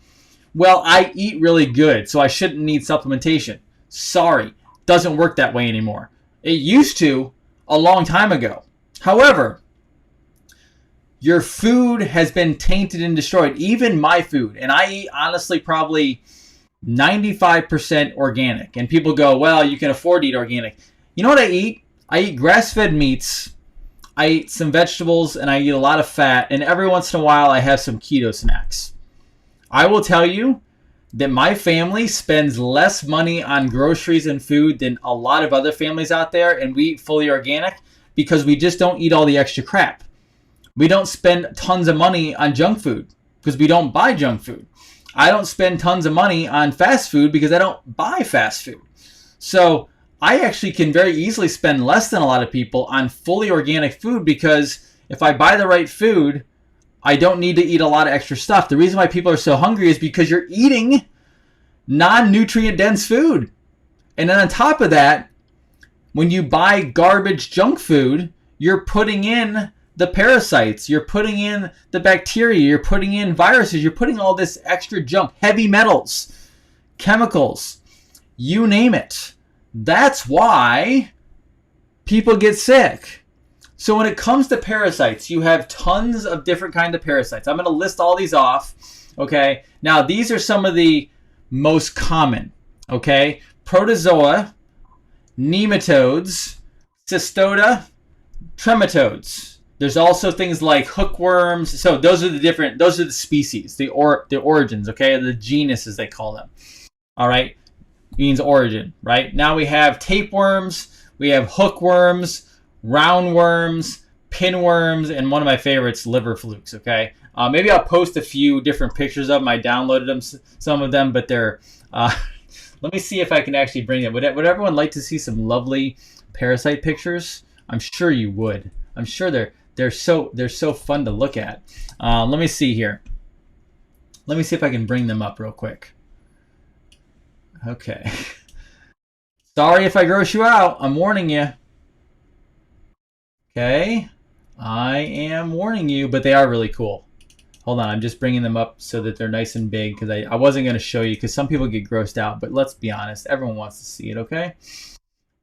Well, I eat really good, so I shouldn't need supplementation. Sorry, doesn't work that way anymore. It used to a long time ago. However, your food has been tainted and destroyed. Even my food. And I eat, honestly, probably 95% organic. And people go, well, you can afford to eat organic. You know what I eat? I eat grass-fed meats. I eat some vegetables, and I eat a lot of fat. And every once in a while, I have some keto snacks. I will tell you that my family spends less money on groceries and food than a lot of other families out there, and we eat fully organic because we just don't eat all the extra crap. We don't spend tons of money on junk food because we don't buy junk food. I don't spend tons of money on fast food because I don't buy fast food. So I actually can very easily spend less than a lot of people on fully organic food because if I buy the right food, I don't need to eat a lot of extra stuff. The reason why people are so hungry is because you're eating non-nutrient dense food. And then on top of that, when you buy garbage junk food, you're putting in the parasites, you're putting in the bacteria, you're putting in viruses, you're putting all this extra junk, heavy metals, chemicals, you name it. That's why people get sick. So when it comes to parasites, you have tons of different kinds of parasites. I'm going to list all these off, okay? Now, these are some of the most common, okay? Protozoa, nematodes, cystota, trematodes. There's also things like hookworms. So those are the species, the origins, okay? The genus, as they call them. All right? Means origin, right? Now we have tapeworms, we have hookworms, roundworms, pinworms, and one of my favorites, liver flukes, okay? Maybe I'll post a few different pictures of them. I downloaded them, some of them, but they're... let me see if I can actually bring them. Would everyone like to see some lovely parasite pictures? I'm sure you would. I'm sure they're so fun to look at. Let me see here. Let me see if I can bring them up real quick. Okay. Sorry if I gross you out. I'm warning you. Okay. I am warning you, but they are really cool. Hold on. I'm just bringing them up so that they're nice and big because I wasn't going to show you because some people get grossed out, but let's be honest. Everyone wants to see it, okay?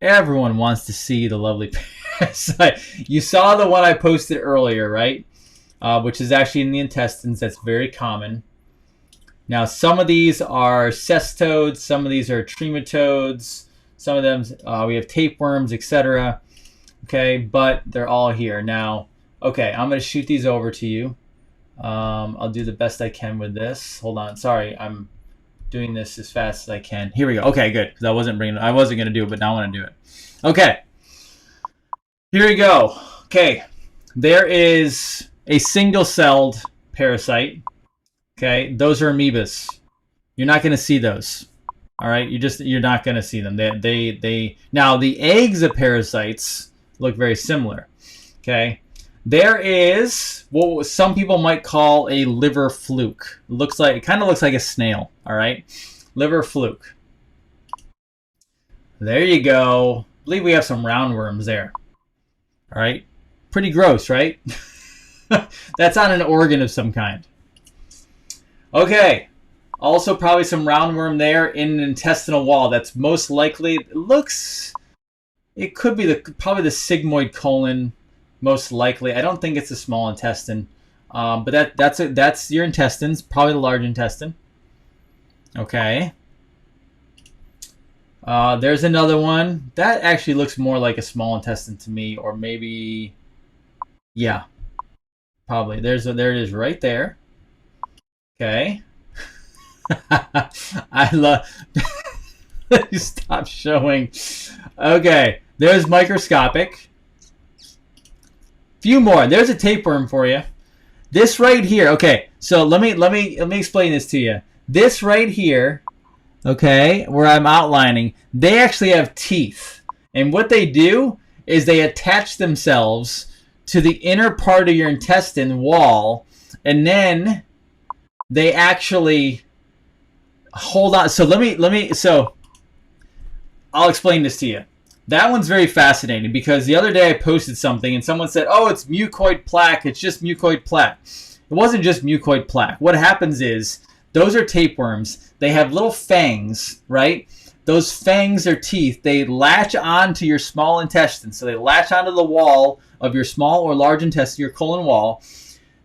Everyone wants to see the lovely parasite. You saw the one I posted earlier, right? Which is actually in the intestines. That's very common. Now, some of these are cestodes, some of these are trematodes, some of them we have tapeworms, etc. Okay, but they're all here. Now, okay, I'm going to shoot these over to you. I'll do the best I can with this. Hold on, sorry, I'm doing this as fast as I can. Here we go. Okay, good, because I wasn't going to do it, but now I want to do it. Okay, here we go. Okay, there is a single-celled parasite. Okay, those are amoebas. You're not going to see those. All right, you're not going to see them. They now the eggs of parasites look very similar. Okay, There is what some people might call a liver fluke. It kind of looks like a snail. All right, liver fluke. There you go. I believe we have some roundworms there. All right, pretty gross, right? That's on an organ of some kind. Okay, also probably some roundworm there in an intestinal wall. That's most likely. It could be probably the sigmoid colon. Most likely, I don't think it's a small intestine, but that's your intestines, probably the large intestine. Okay. There's another one that actually looks more like a small intestine to me, or maybe, yeah, probably. There it is right there. Okay. I love. Stop showing. Okay, there's microscopic. Few more. There's a tapeworm for you. This right here. Okay, so let me explain this to you. This right here, okay, where I'm outlining, they actually have teeth, and what they do is they attach themselves to the inner part of your intestine wall, and then they actually hold on. So I'll explain this to you. That one's very fascinating because the other day I posted something and someone said, oh, it's mucoid plaque. It's just mucoid plaque. It wasn't just mucoid plaque. What happens is those are tapeworms. They have little fangs, right? Those fangs are teeth. They latch onto your small intestine. So they latch onto the wall of your small or large intestine, your colon wall.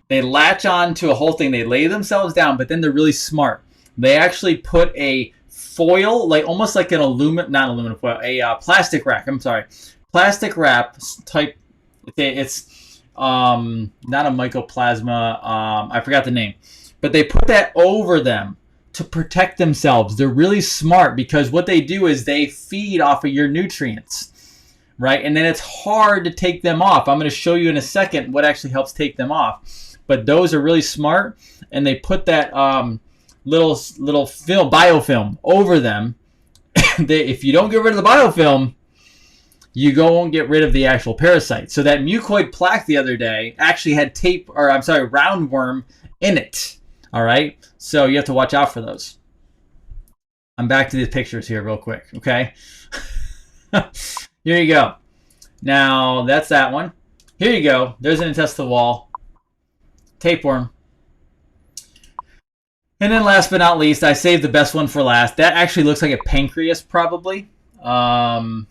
They latch onto a whole thing. They lay themselves down, but then they're really smart. They actually put a foil, like almost like an not aluminum foil, a plastic wrap. I'm sorry, plastic wrap type. It's not a mycoplasma. I forgot the name, but they put that over them to protect themselves. They're really smart because what they do is they feed off of your nutrients, right? And then it's hard to take them off. I'm going to show you in a second what actually helps take them off. But those are really smart, and they put that little film, biofilm over them. If you don't get rid of the biofilm, you won't get rid of the actual parasite. So that mucoid plaque the other day actually had roundworm in it. All right, so you have to watch out for those. I'm back to these pictures here real quick. Okay, here you go. Now that's that one. Here you go. There's an intestinal wall. Tapeworm. And then last but not least, I saved the best one for last. That actually looks like a pancreas, probably. Not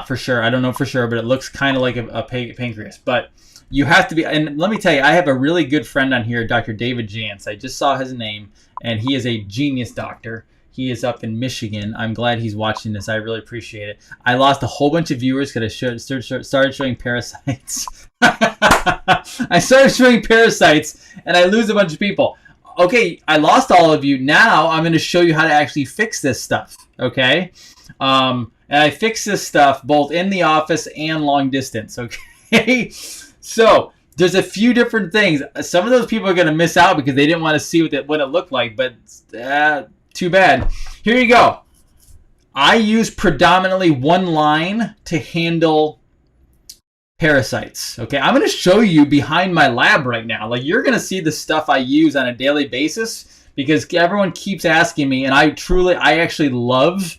for sure. I don't know for sure, but it looks kind of like a pancreas. But you have to be, and let me tell you, I have a really good friend on here, Dr. David Jantz. I just saw his name, and he is a genius doctor. He is up in Michigan. I'm glad he's watching this. I really appreciate it. I lost a whole bunch of viewers because I started showing parasites. I started showing parasites, and I lose a bunch of people. Okay, I lost all of you. Now I'm going to show you how to actually fix this stuff, okay? And I fix this stuff both in the office and long distance, okay? So there's a few different things. Some of those people are going to miss out because they didn't want to see what it looked like, but too bad. Here you go. I use predominantly one line to handle parasites. Okay, I'm going to show you behind my lab right now. Like, you're going to see the stuff I use on a daily basis because everyone keeps asking me, and I actually love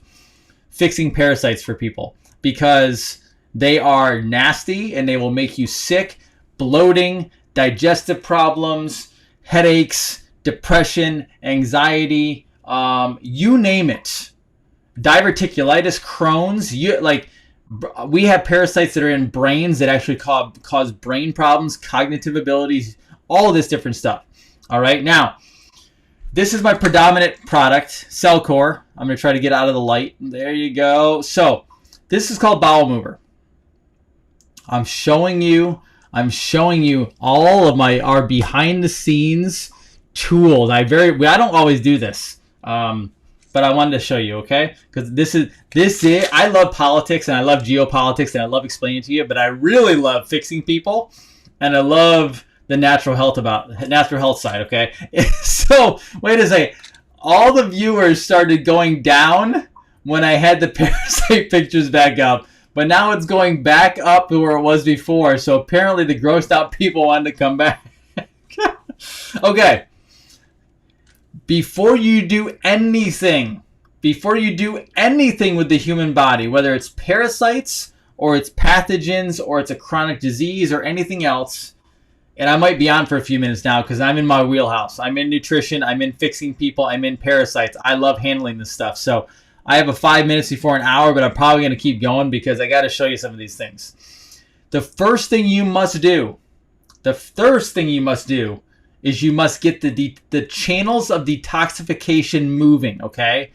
fixing parasites for people because they are nasty and they will make you sick, bloating, digestive problems, headaches, depression, anxiety, you name it. Diverticulitis, Crohn's, we have parasites that are in brains that actually cause brain problems, cognitive abilities, all of this different stuff. All right, now, this is my predominant product, Cellcore. I'm going to try to get out of the light. There you go. So, this is called Bowel Mover. I'm showing you all of our behind the scenes tools. I don't always do this. But I wanted to show you, okay? Because this is I love politics and I love geopolitics and I love explaining to you, but I really love fixing people and I love the natural health side, okay? So, wait a second. All the viewers started going down when I had the parasite pictures back up. but now it's going back up to where it was before. So apparently the grossed out people wanted to come back. Okay. Before you do anything with the human body, whether it's parasites or it's pathogens or it's a chronic disease or anything else, and I might be on for a few minutes now because I'm in my wheelhouse. I'm in nutrition. I'm in fixing people. I'm in parasites. I love handling this stuff. So I have a 5 minutes before an hour, but I'm probably going to keep going because I got to show you some of these things. The first thing you must do is you must get the channels of detoxification moving, okay?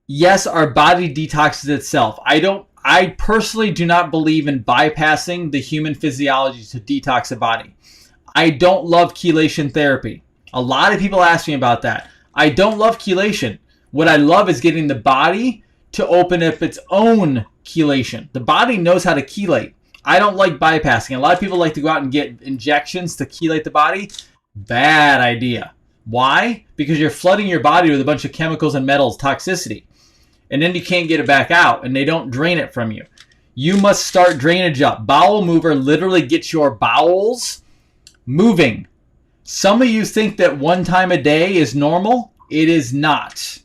Yes, our body detoxes itself. I personally do not believe in bypassing the human physiology to detox a body. I don't love chelation therapy. A lot of people ask me about that. I don't love chelation. What I love is getting the body to open up its own chelation. The body knows how to chelate. I don't like bypassing. A lot of people like to go out and get injections to chelate the body. Bad idea. Why? Because you're flooding your body with a bunch of chemicals and metals, toxicity. And then you can't get it back out, and they don't drain it from you. You must start drainage up. Bowel mover literally gets your bowels moving. Some of you think that one time a day is normal. It is not.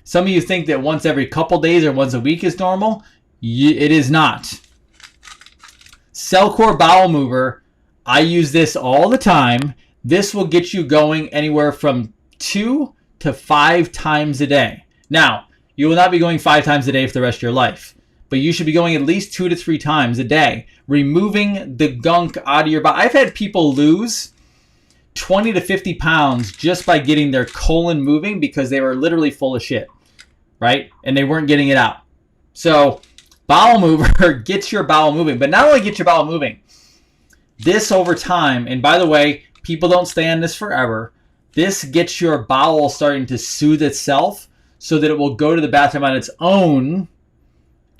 Some of you think that once every couple days or once a week is normal. It is not. Cellcore Bowel Mover, I use this all the time. This will get you going anywhere from 2 to 5 times a day. Now, you will not be going 5 times a day for the rest of your life, but you should be going at least 2 to 3 times a day, removing the gunk out of your body. I've had people lose 20 to 50 pounds just by getting their colon moving because they were literally full of shit, right? And they weren't getting it out. So Bowel Mover gets your bowel moving, but not only get your bowel moving, this over time, and by the way, people don't stay on this forever, this gets your bowel starting to soothe itself so that it will go to the bathroom on its own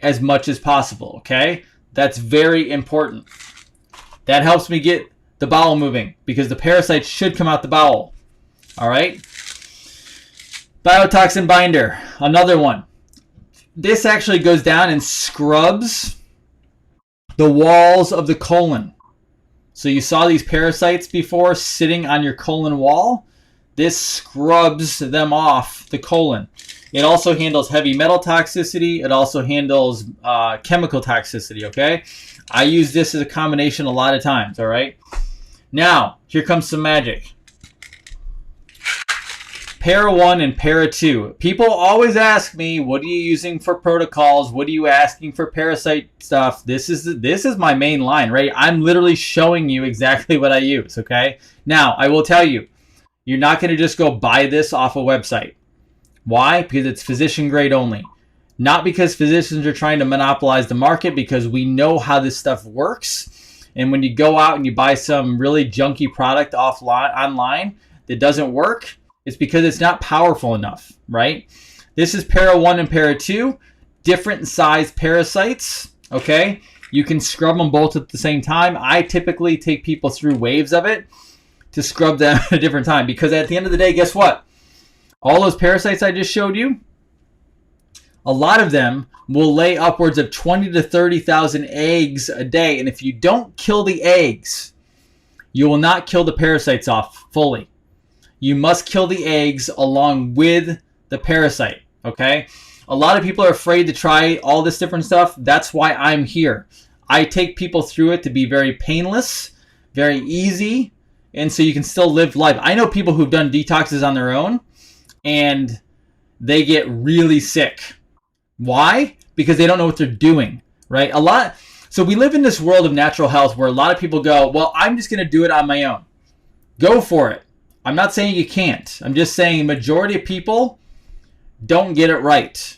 as much as possible, okay? That's very important. That helps me get the bowel moving because the parasites should come out the bowel, all right? Biotoxin binder, another one. This actually goes down and scrubs the walls of the colon. So you saw these parasites before sitting on your colon wall. This scrubs them off the colon. It also handles heavy metal toxicity. It also handles chemical toxicity, okay? I use this as a combination a lot of times, all right? Now, here comes some magic. Para 1 and Para 2. People always ask me, what are you using for protocols? What are you asking for parasite stuff? This is my main line, right? I'm literally showing you exactly what I use, okay? Now, I will tell you, you're not going to just go buy this off a website. Why? Because it's physician grade only. Not because physicians are trying to monopolize the market, because we know how this stuff works. And when you go out and you buy some really junky product online that doesn't work, it's because it's not powerful enough, right? This is Para 1 and Para 2, different size parasites, okay? You can scrub them both at the same time. I typically take people through waves of it to scrub them at a different time because at the end of the day, guess what? All those parasites I just showed you, a lot of them will lay upwards of 20 to 30,000 eggs a day. And if you don't kill the eggs, you will not kill the parasites off fully. You must kill the eggs along with the parasite, okay? A lot of people are afraid to try all this different stuff. That's why I'm here. I take people through it to be very painless, very easy, and so you can still live life. I know people who've done detoxes on their own, and they get really sick. Why? Because they don't know what they're doing, right? So we live in this world of natural health where a lot of people go, well, I'm just going to do it on my own. Go for it. I'm not saying you can't. I'm just saying the majority of people don't get it right.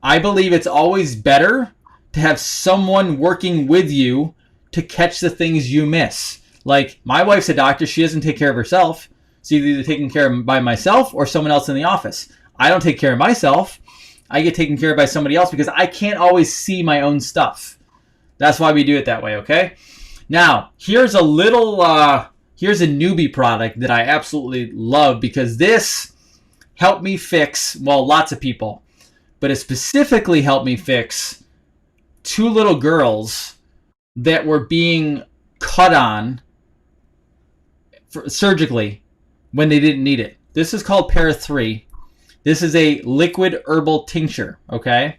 I believe it's always better to have someone working with you to catch the things you miss. Like, my wife's a doctor. She doesn't take care of herself. It's either taken care of by myself or someone else in the office. I don't take care of myself. I get taken care of by somebody else because I can't always see my own stuff. That's why we do it that way, okay? Now, here's a newbie product that I absolutely love because this helped me fix, well, lots of people, but it specifically helped me fix two little girls that were being cut on surgically when they didn't need it. This is called Para 3. This is a liquid herbal tincture, okay?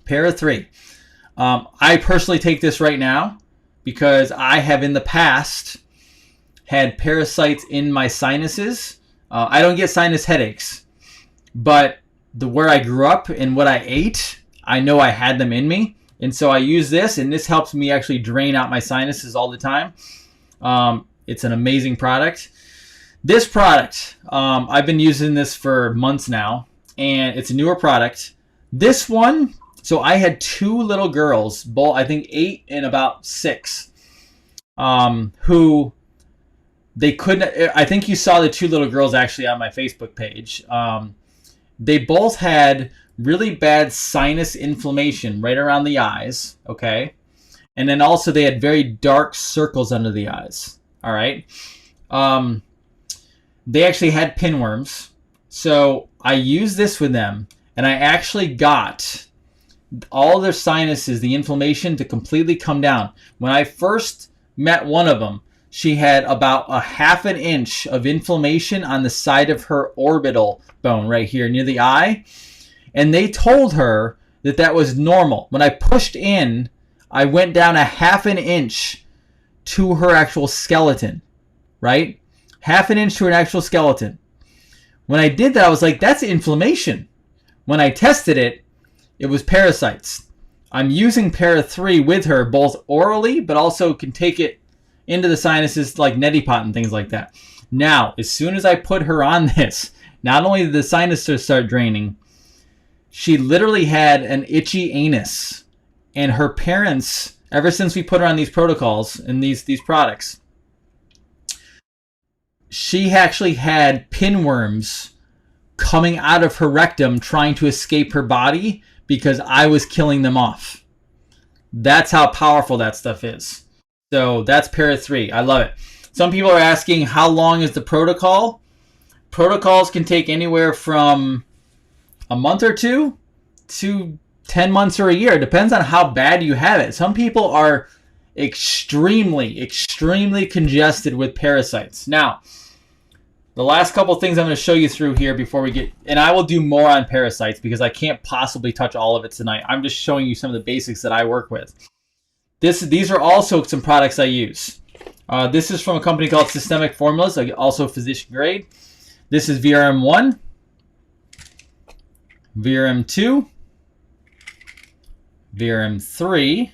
Para 3. I personally take this right now because I have in the past had parasites in my sinuses. I don't get sinus headaches, but where I grew up and what I ate, I know I had them in me. And so I use this, and this helps me actually drain out my sinuses all the time. It's an amazing product. This product, I've been using this for months now, and it's a newer product. This one, so I had two little girls, both I think 8 and about 6, who they couldn't. I think you saw the two little girls actually on my Facebook page. They both had really bad sinus inflammation right around the eyes, okay? And then also they had very dark circles under the eyes, all right? They actually had pinworms. So I used this with them, and I actually got all their sinuses, the inflammation, to completely come down. When I first met one of them, she had about a 1/2 inch of inflammation on the side of her orbital bone right here near the eye. And they told her that that was normal. When I pushed in, I went down a 1/2 inch to her actual skeleton, right? 1/2 inch to an actual skeleton. When I did that, I was like, that's inflammation. When I tested it, it was parasites. I'm using Para 3 with her, both orally, but also can take it into the sinuses like neti pot and things like that. Now, as soon as I put her on this, not only did the sinuses start draining, she literally had an itchy anus. And her parents, ever since we put her on these protocols and these products, she actually had pinworms coming out of her rectum trying to escape her body because I was killing them off. That's how powerful that stuff is. So that's Para 3. I love it. Some people are asking, how long is the protocol? Protocols can take anywhere from a month or two to 10 months or a year. It depends on how bad you have it. Some people are extremely congested with parasites. Now, the last couple things I'm going to show you through here before we get, and I will do more on parasites because I can't possibly touch all of it tonight. I'm just showing you some of the basics that I work with. These are also some products I use. This is from a company called Systemic Formulas, also physician grade. This is VRM1, VRM2, VRM3,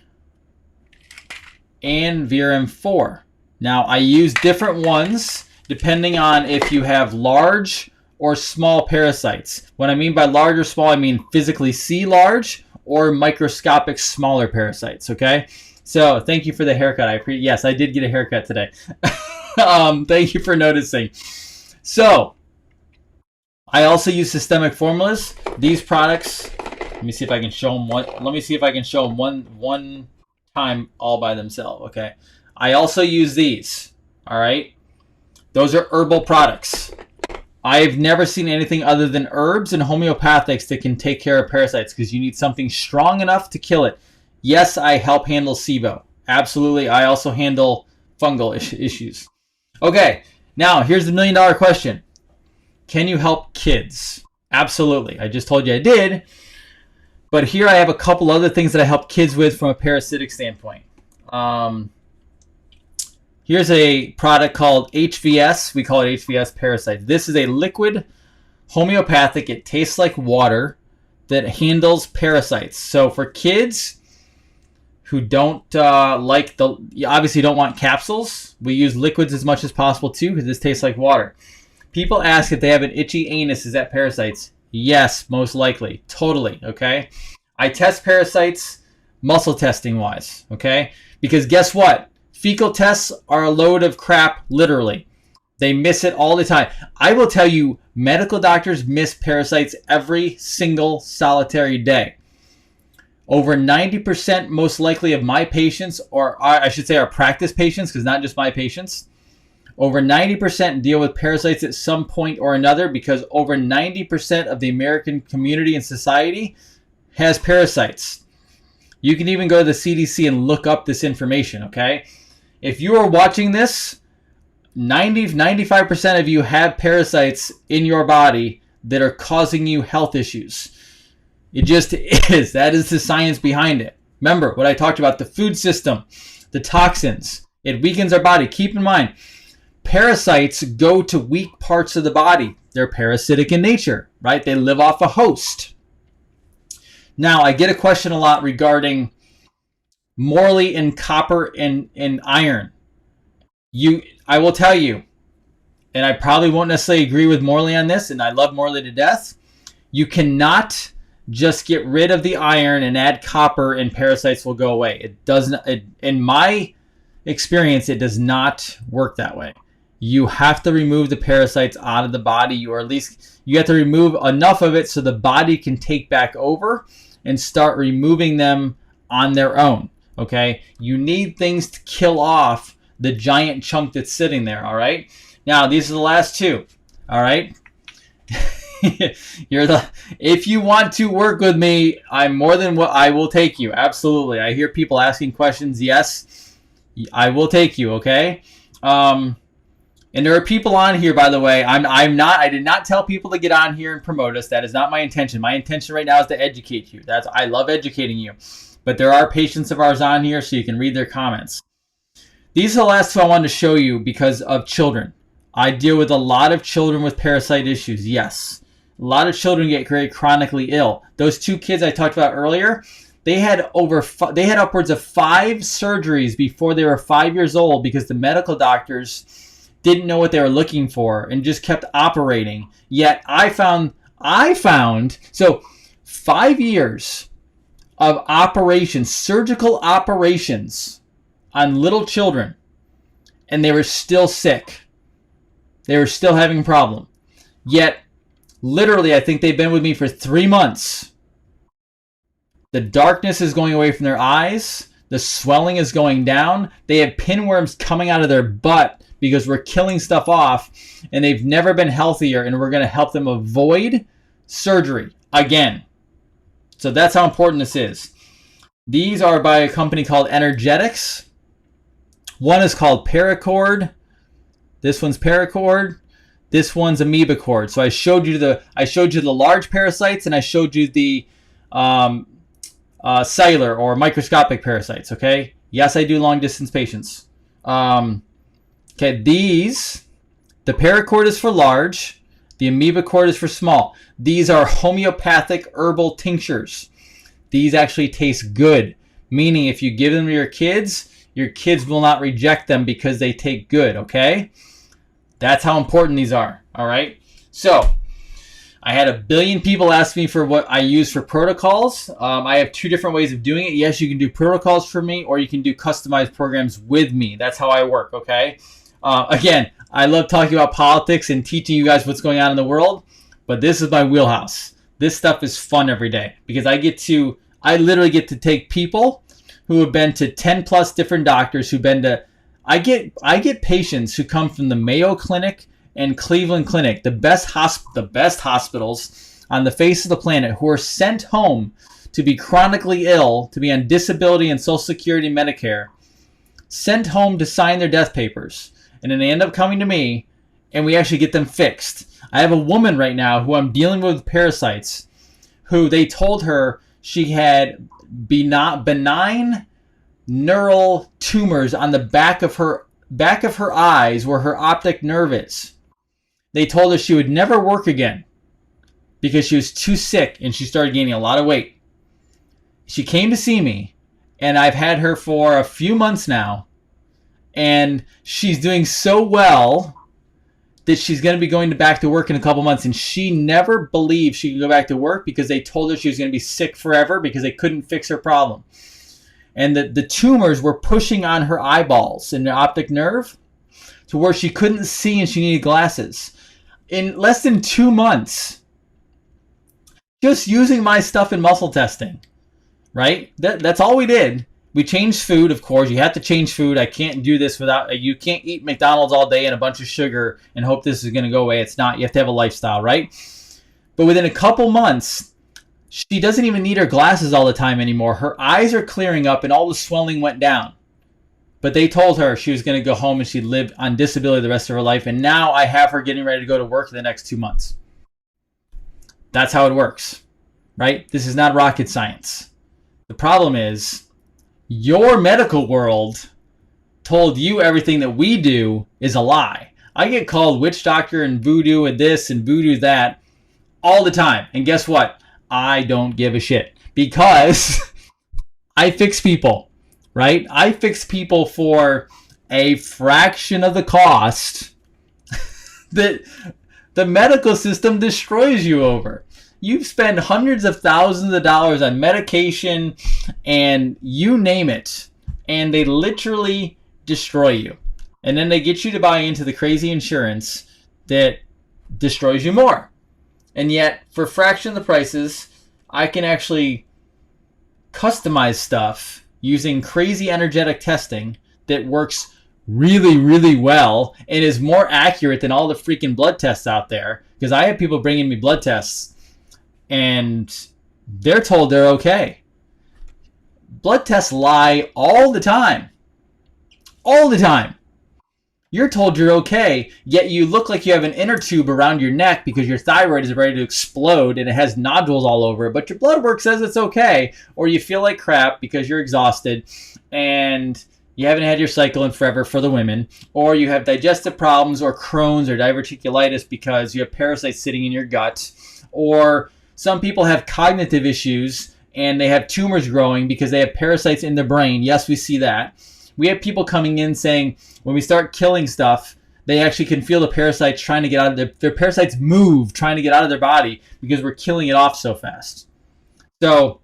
and VRM4. Now, I use different ones depending on if you have large or small parasites. What I mean by large or small, I mean physically see large or microscopic smaller parasites, okay? So thank you for the haircut. Yes, I did get a haircut today. Thank you for noticing. So I also use Systemic Formulas. These products, let me see if I can show them one time all by themselves, okay? I also use these, all right? Those are herbal products. I've never seen anything other than herbs and homeopathics that can take care of parasites because you need something strong enough to kill it. Yes, I help handle SIBO. Absolutely. I also handle fungal issues. Okay, now here's the $1 million question. Can you help kids? Absolutely. I just told you I did. But here I have a couple other things that I help kids with from a parasitic standpoint. Here's a product called HVS. We call it HVS Parasites. This is a liquid homeopathic. It tastes like water that handles parasites. So for kids who don't obviously don't want capsules, we use liquids as much as possible too because this tastes like water. People ask if they have an itchy anus, is that parasites? Yes, most likely. Totally, okay? I test parasites muscle testing wise, okay? Because guess what? Fecal tests are a load of crap, literally. They miss it all the time. I will tell you, medical doctors miss parasites every single solitary day. Over 90% most likely of my patients, or I should say our practice patients, because not just my patients, over 90% deal with parasites at some point or another because over 90% of the American community and society has parasites. You can even go to the CDC and look up this information, okay? If you are watching this, 95% of you have parasites in your body that are causing you health issues. It just is. That is the science behind it. Remember what I talked about, the food system, the toxins. It weakens our body. Keep in mind, parasites go to weak parts of the body. They're parasitic in nature, right? They live off a host. Now, I get a question a lot regarding Morley and copper and iron. I will tell you, and I probably won't necessarily agree with Morley on this, and I love Morley to death. You cannot just get rid of the iron and add copper and parasites will go away. It doesn't. In my experience, it does not work that way. You have to remove the parasites out of the body, or at least you have to remove enough of it so the body can take back over and start removing them on their own. Okay? You need things to kill off the giant chunk that's sitting there. All right? Now, these are the last two. All right? If you want to work with me, I'm more than what I will take you. Absolutely. I hear people asking questions. Yes, I will take you. Okay. And there are people on here, by the way. I did not tell people to get on here and promote us. That is not my intention. My intention right now is to educate you. I love educating you. But there are patients of ours on here, so you can read their comments. These are the last two I wanted to show you because of children. I deal with a lot of children with parasite issues. Yes. A lot of children get very chronically ill. Those two kids I talked about earlier, they had upwards of 5 surgeries before they were 5 years old because the medical doctors didn't know what they were looking for and just kept operating. Yet I found so 5 years of operations, surgical operations on little children, and they were still sick. They were still having a problem. Yet literally, I think they've been with me for 3 months. The darkness is going away from their eyes. The swelling is going down. They have pinworms coming out of their butt because we're killing stuff off, and they've never been healthier, and we're going to help them avoid surgery again. So that's how important this is. These are by a company called Energetics. One is called Paracord. This one's Paracord. This one's amoeba cord. So I showed you the large parasites, and I showed you the cellular or microscopic parasites. Okay. Yes, I do long distance patients. Okay. The paracord is for large. The amoeba cord is for small. These are homeopathic herbal tinctures. These actually taste good, meaning if you give them to your kids will not reject them because they take good. Okay. That's how important these are. All right. So I had 1 billion people ask me for what I use for protocols. I have 2 different ways of doing it. Yes, you can do protocols for me, or you can do customized programs with me. That's how I work. Okay. Again, I love talking about politics and teaching you guys what's going on in the world, but this is my wheelhouse. This stuff is fun every day because I literally get to take people who have been to 10 plus different doctors I get patients who come from the Mayo Clinic and Cleveland Clinic, the best hospitals on the face of the planet, who are sent home to be chronically ill, to be on disability and Social Security and Medicare, sent home to sign their death papers. And then they end up coming to me, and we actually get them fixed. I have a woman right now who I'm dealing with parasites, who they told her she had benign neural tumors on the back of her eyes where her optic nerve is. They told her she would never work again because she was too sick and she started gaining a lot of weight. She came to see me, and I've had her for a few months now, and she's doing so well that she's going to be going back to work in a couple months, and she never believed she could go back to work because they told her she was going to be sick forever because they couldn't fix her problem. And the tumors were pushing on her eyeballs and the optic nerve to where she couldn't see and she needed glasses. In less than 2 months, just using my stuff in muscle testing, right? That's all we did. We changed food, of course. You have to change food. I can't do this without, you can't eat McDonald's all day and a bunch of sugar and hope this is going to go away. It's not. You have to have a lifestyle, right? But within a couple months, She doesn't even need her glasses all the time anymore. Her eyes are clearing up and all the swelling went down. But they told her she was going to go home and she'd live on disability the rest of her life. And now I have her getting ready to go to work in the next 2 months. That's how it works, right? This is not rocket science. The problem is your medical world told you everything that we do is a lie. I get called witch doctor and voodoo and this and voodoo that all the time. And guess what? I don't give a shit because I fix people, right? I fix people for a fraction of the cost that the medical system destroys you over. You spend hundreds of thousands of dollars on medication and you name it, and they literally destroy you. And then they get you to buy into the crazy insurance that destroys you more. And yet, for a fraction of the prices, I can actually customize stuff using crazy energetic testing that works really, really well and is more accurate than all the freaking blood tests out there. Because I have people bringing me blood tests and they're told they're okay. Blood tests lie all the time. All the time. You're told you're okay, yet you look like you have an inner tube around your neck because your thyroid is ready to explode and it has nodules all over it, but your blood work says it's okay, or you feel like crap because you're exhausted and you haven't had your cycle in forever for the women, or you have digestive problems or Crohn's or diverticulitis because you have parasites sitting in your gut, or some people have cognitive issues and they have tumors growing because they have parasites in their brain. Yes, we see that. We have people coming in saying when we start killing stuff, they actually can feel the parasites trying to get out of their parasites move, trying to get out of their body because we're killing it off so fast. So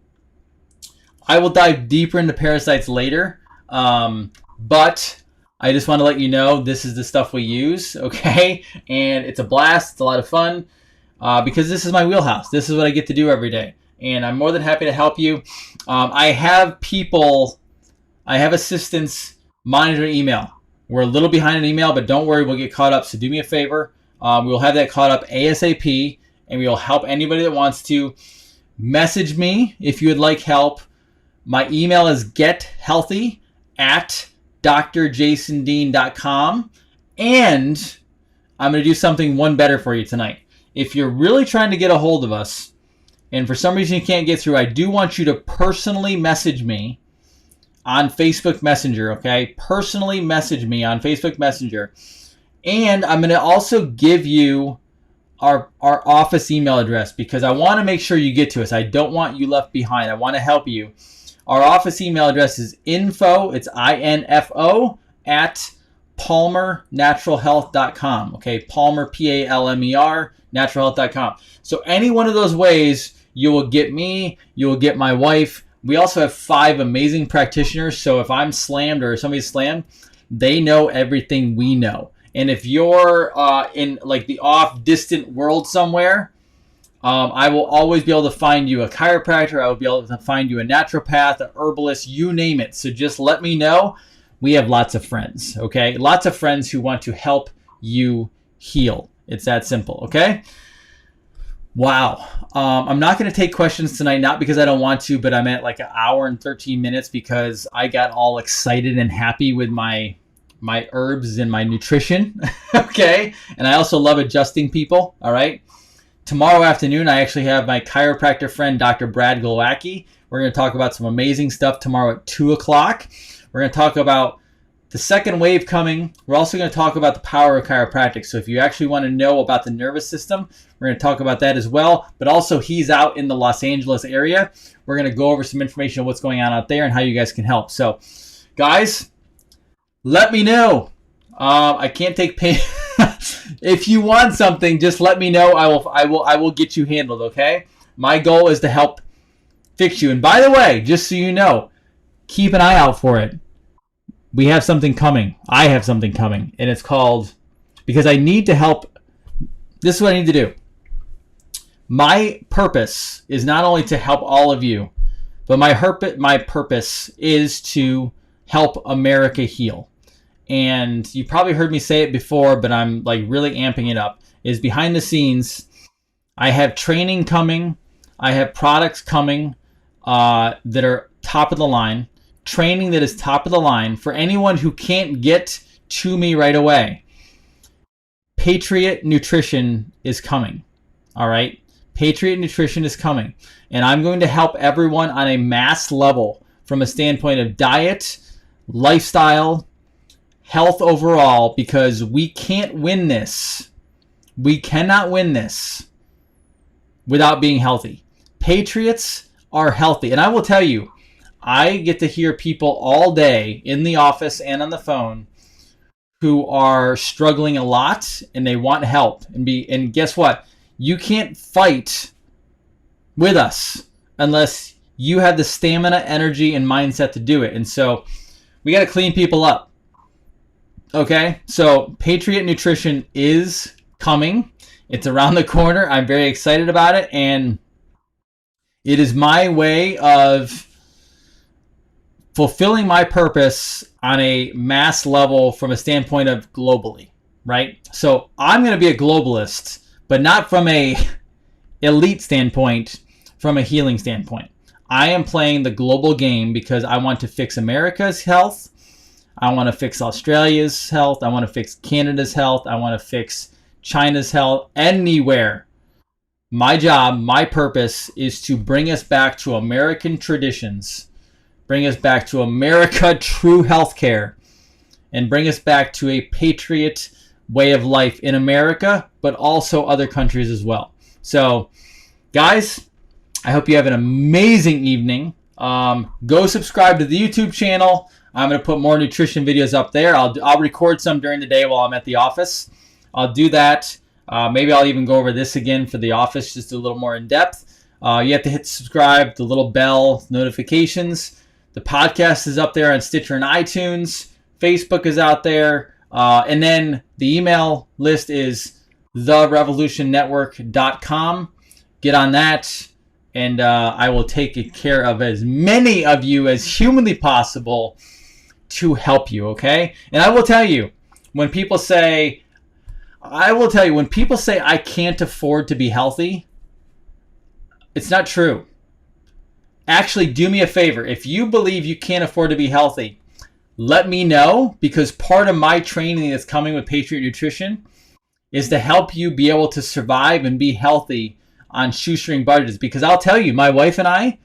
I will dive deeper into parasites later, but I just want to let you know this is the stuff we use, okay? And it's a blast. It's a lot of fun because this is my wheelhouse. This is what I get to do every day, and I'm more than happy to help you. I have assistants monitor email. We're a little behind in email, but don't worry, we'll get caught up. So do me a favor. We'll have that caught up ASAP, and we will help anybody that wants to. Message me if you would like help. My email is gethealthy@drjasondean.com. And I'm going to do something one better for you tonight. If you're really trying to get a hold of us, and for some reason you can't get through, I do want you to personally message me on Facebook Messenger, okay? Personally message me on Facebook Messenger. And I'm going to also give you our office email address because I want to make sure you get to us. I don't want you left behind. I want to help you. Our office email address is info, it's INFO, at palmernaturalhealth.com, okay? Palmer, Palmer, naturalhealth.com. So any one of those ways, you will get me, you will get my wife. We also have 5 amazing practitioners, so if I'm slammed or somebody's slammed, they know everything we know. And if you're in like the off distant world somewhere, I will always be able to find you a chiropractor. I will be able to find you a naturopath, a herbalist, you name it. So just let me know. We have lots of friends, okay? Lots of friends who want to help you heal. It's that simple, okay? Wow. I'm not going to take questions tonight, not because I don't want to, but I'm at like 1 hour and 13 minutes because I got all excited and happy with my herbs and my nutrition, okay? And I also love adjusting people, all right? Tomorrow afternoon, I actually have my chiropractor friend, Dr. Brad Glowacki. We're going to talk about some amazing stuff tomorrow at 2 o'clock. We're going to talk about the second wave coming. We're also going to talk about the power of chiropractic. So if you actually want to know about the nervous system, we're going to talk about that as well. But also, he's out in the Los Angeles area. We're going to go over some information on what's going on out there and how you guys can help. So, guys, let me know. I can't take pay. If you want something, just let me know. I will get you handled, okay? My goal is to help fix you. And by the way, just so you know, keep an eye out for it. We have something coming. I have something coming. And it's called, because I need to help. This is what I need to do. My purpose is not only to help all of you, but my purpose is to help America heal. And you probably heard me say it before, but I'm like really amping it up, is behind the scenes, I have training coming. I have products coming that are top of the line, training that is top of the line for anyone who can't get to me right away. Patriot Nutrition is coming. All right? Patriot Nutrition is coming. And I'm going to help everyone on a mass level from a standpoint of diet, lifestyle, health overall, because we can't win this. We cannot win this without being healthy. Patriots are healthy. And I will tell you, I get to hear people all day in the office and on the phone who are struggling a lot and they want help. And guess what? You can't fight with us unless you have the stamina, energy, and mindset to do it. And so we got to clean people up. Okay? So Patriot Nutrition is coming. It's around the corner. I'm very excited about it. And it is my way of fulfilling my purpose on a mass level from a standpoint of globally, right? So I'm going to be a globalist, but not from a elite standpoint, from a healing standpoint. I am playing the global game because I want to fix America's health. I want to fix Australia's health. I want to fix Canada's health. I want to fix China's health. Anywhere. My job, my purpose is to bring us back to American traditions, bring us back to America true healthcare, and bring us back to a patriot way of life in America, but also other countries as well. So, guys, I hope you have an amazing evening. Go subscribe to the YouTube channel. I'm going to put more nutrition videos up there. I'll record some during the day while I'm at the office. I'll do that. Maybe I'll even go over this again for the office, just a little more in depth. You have to hit subscribe, the little bell notifications. The podcast is up there on Stitcher and iTunes. Facebook is out there. And then the email list is therevolutionnetwork.com. Get on that, and I will take care of as many of you as humanly possible to help you, okay? And I will tell you, when people say, I can't afford to be healthy, it's not true. Actually, do me a favor. If you believe you can't afford to be healthy, let me know, because part of my training that's coming with Patriot Nutrition is to help you be able to survive and be healthy on shoestring budgets. Because I'll tell you, my wife and I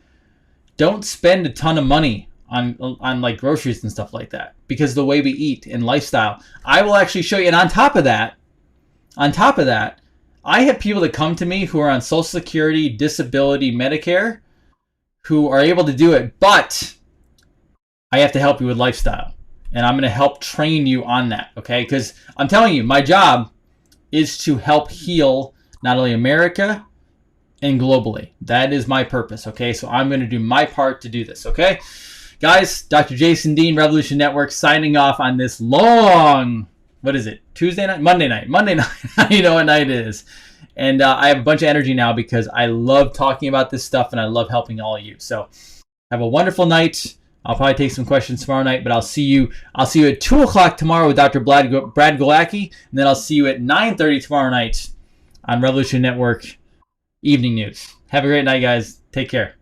don't spend a ton of money on like groceries and stuff like that because of the way we eat and lifestyle. I will actually show you. And on top of that, I have people that come to me who are on Social Security, disability, Medicare, who are able to do it, but I have to help you with lifestyle. And I'm going to help train you on that, okay? Because I'm telling you, my job is to help heal not only America and globally. That is my purpose, okay? So I'm going to do my part to do this, okay? Guys, Dr. Jason Dean, Revolution Network, signing off on this long, what is it, Tuesday night? Monday night. You know what night it is. And I have a bunch of energy now because I love talking about this stuff and I love helping all of you. So have a wonderful night. I'll probably take some questions tomorrow night, but I'll see you at 2 o'clock tomorrow with Dr. Brad Golacki, and then I'll see you at 9:30 tomorrow night on Revolution Network Evening News. Have a great night, guys. Take care.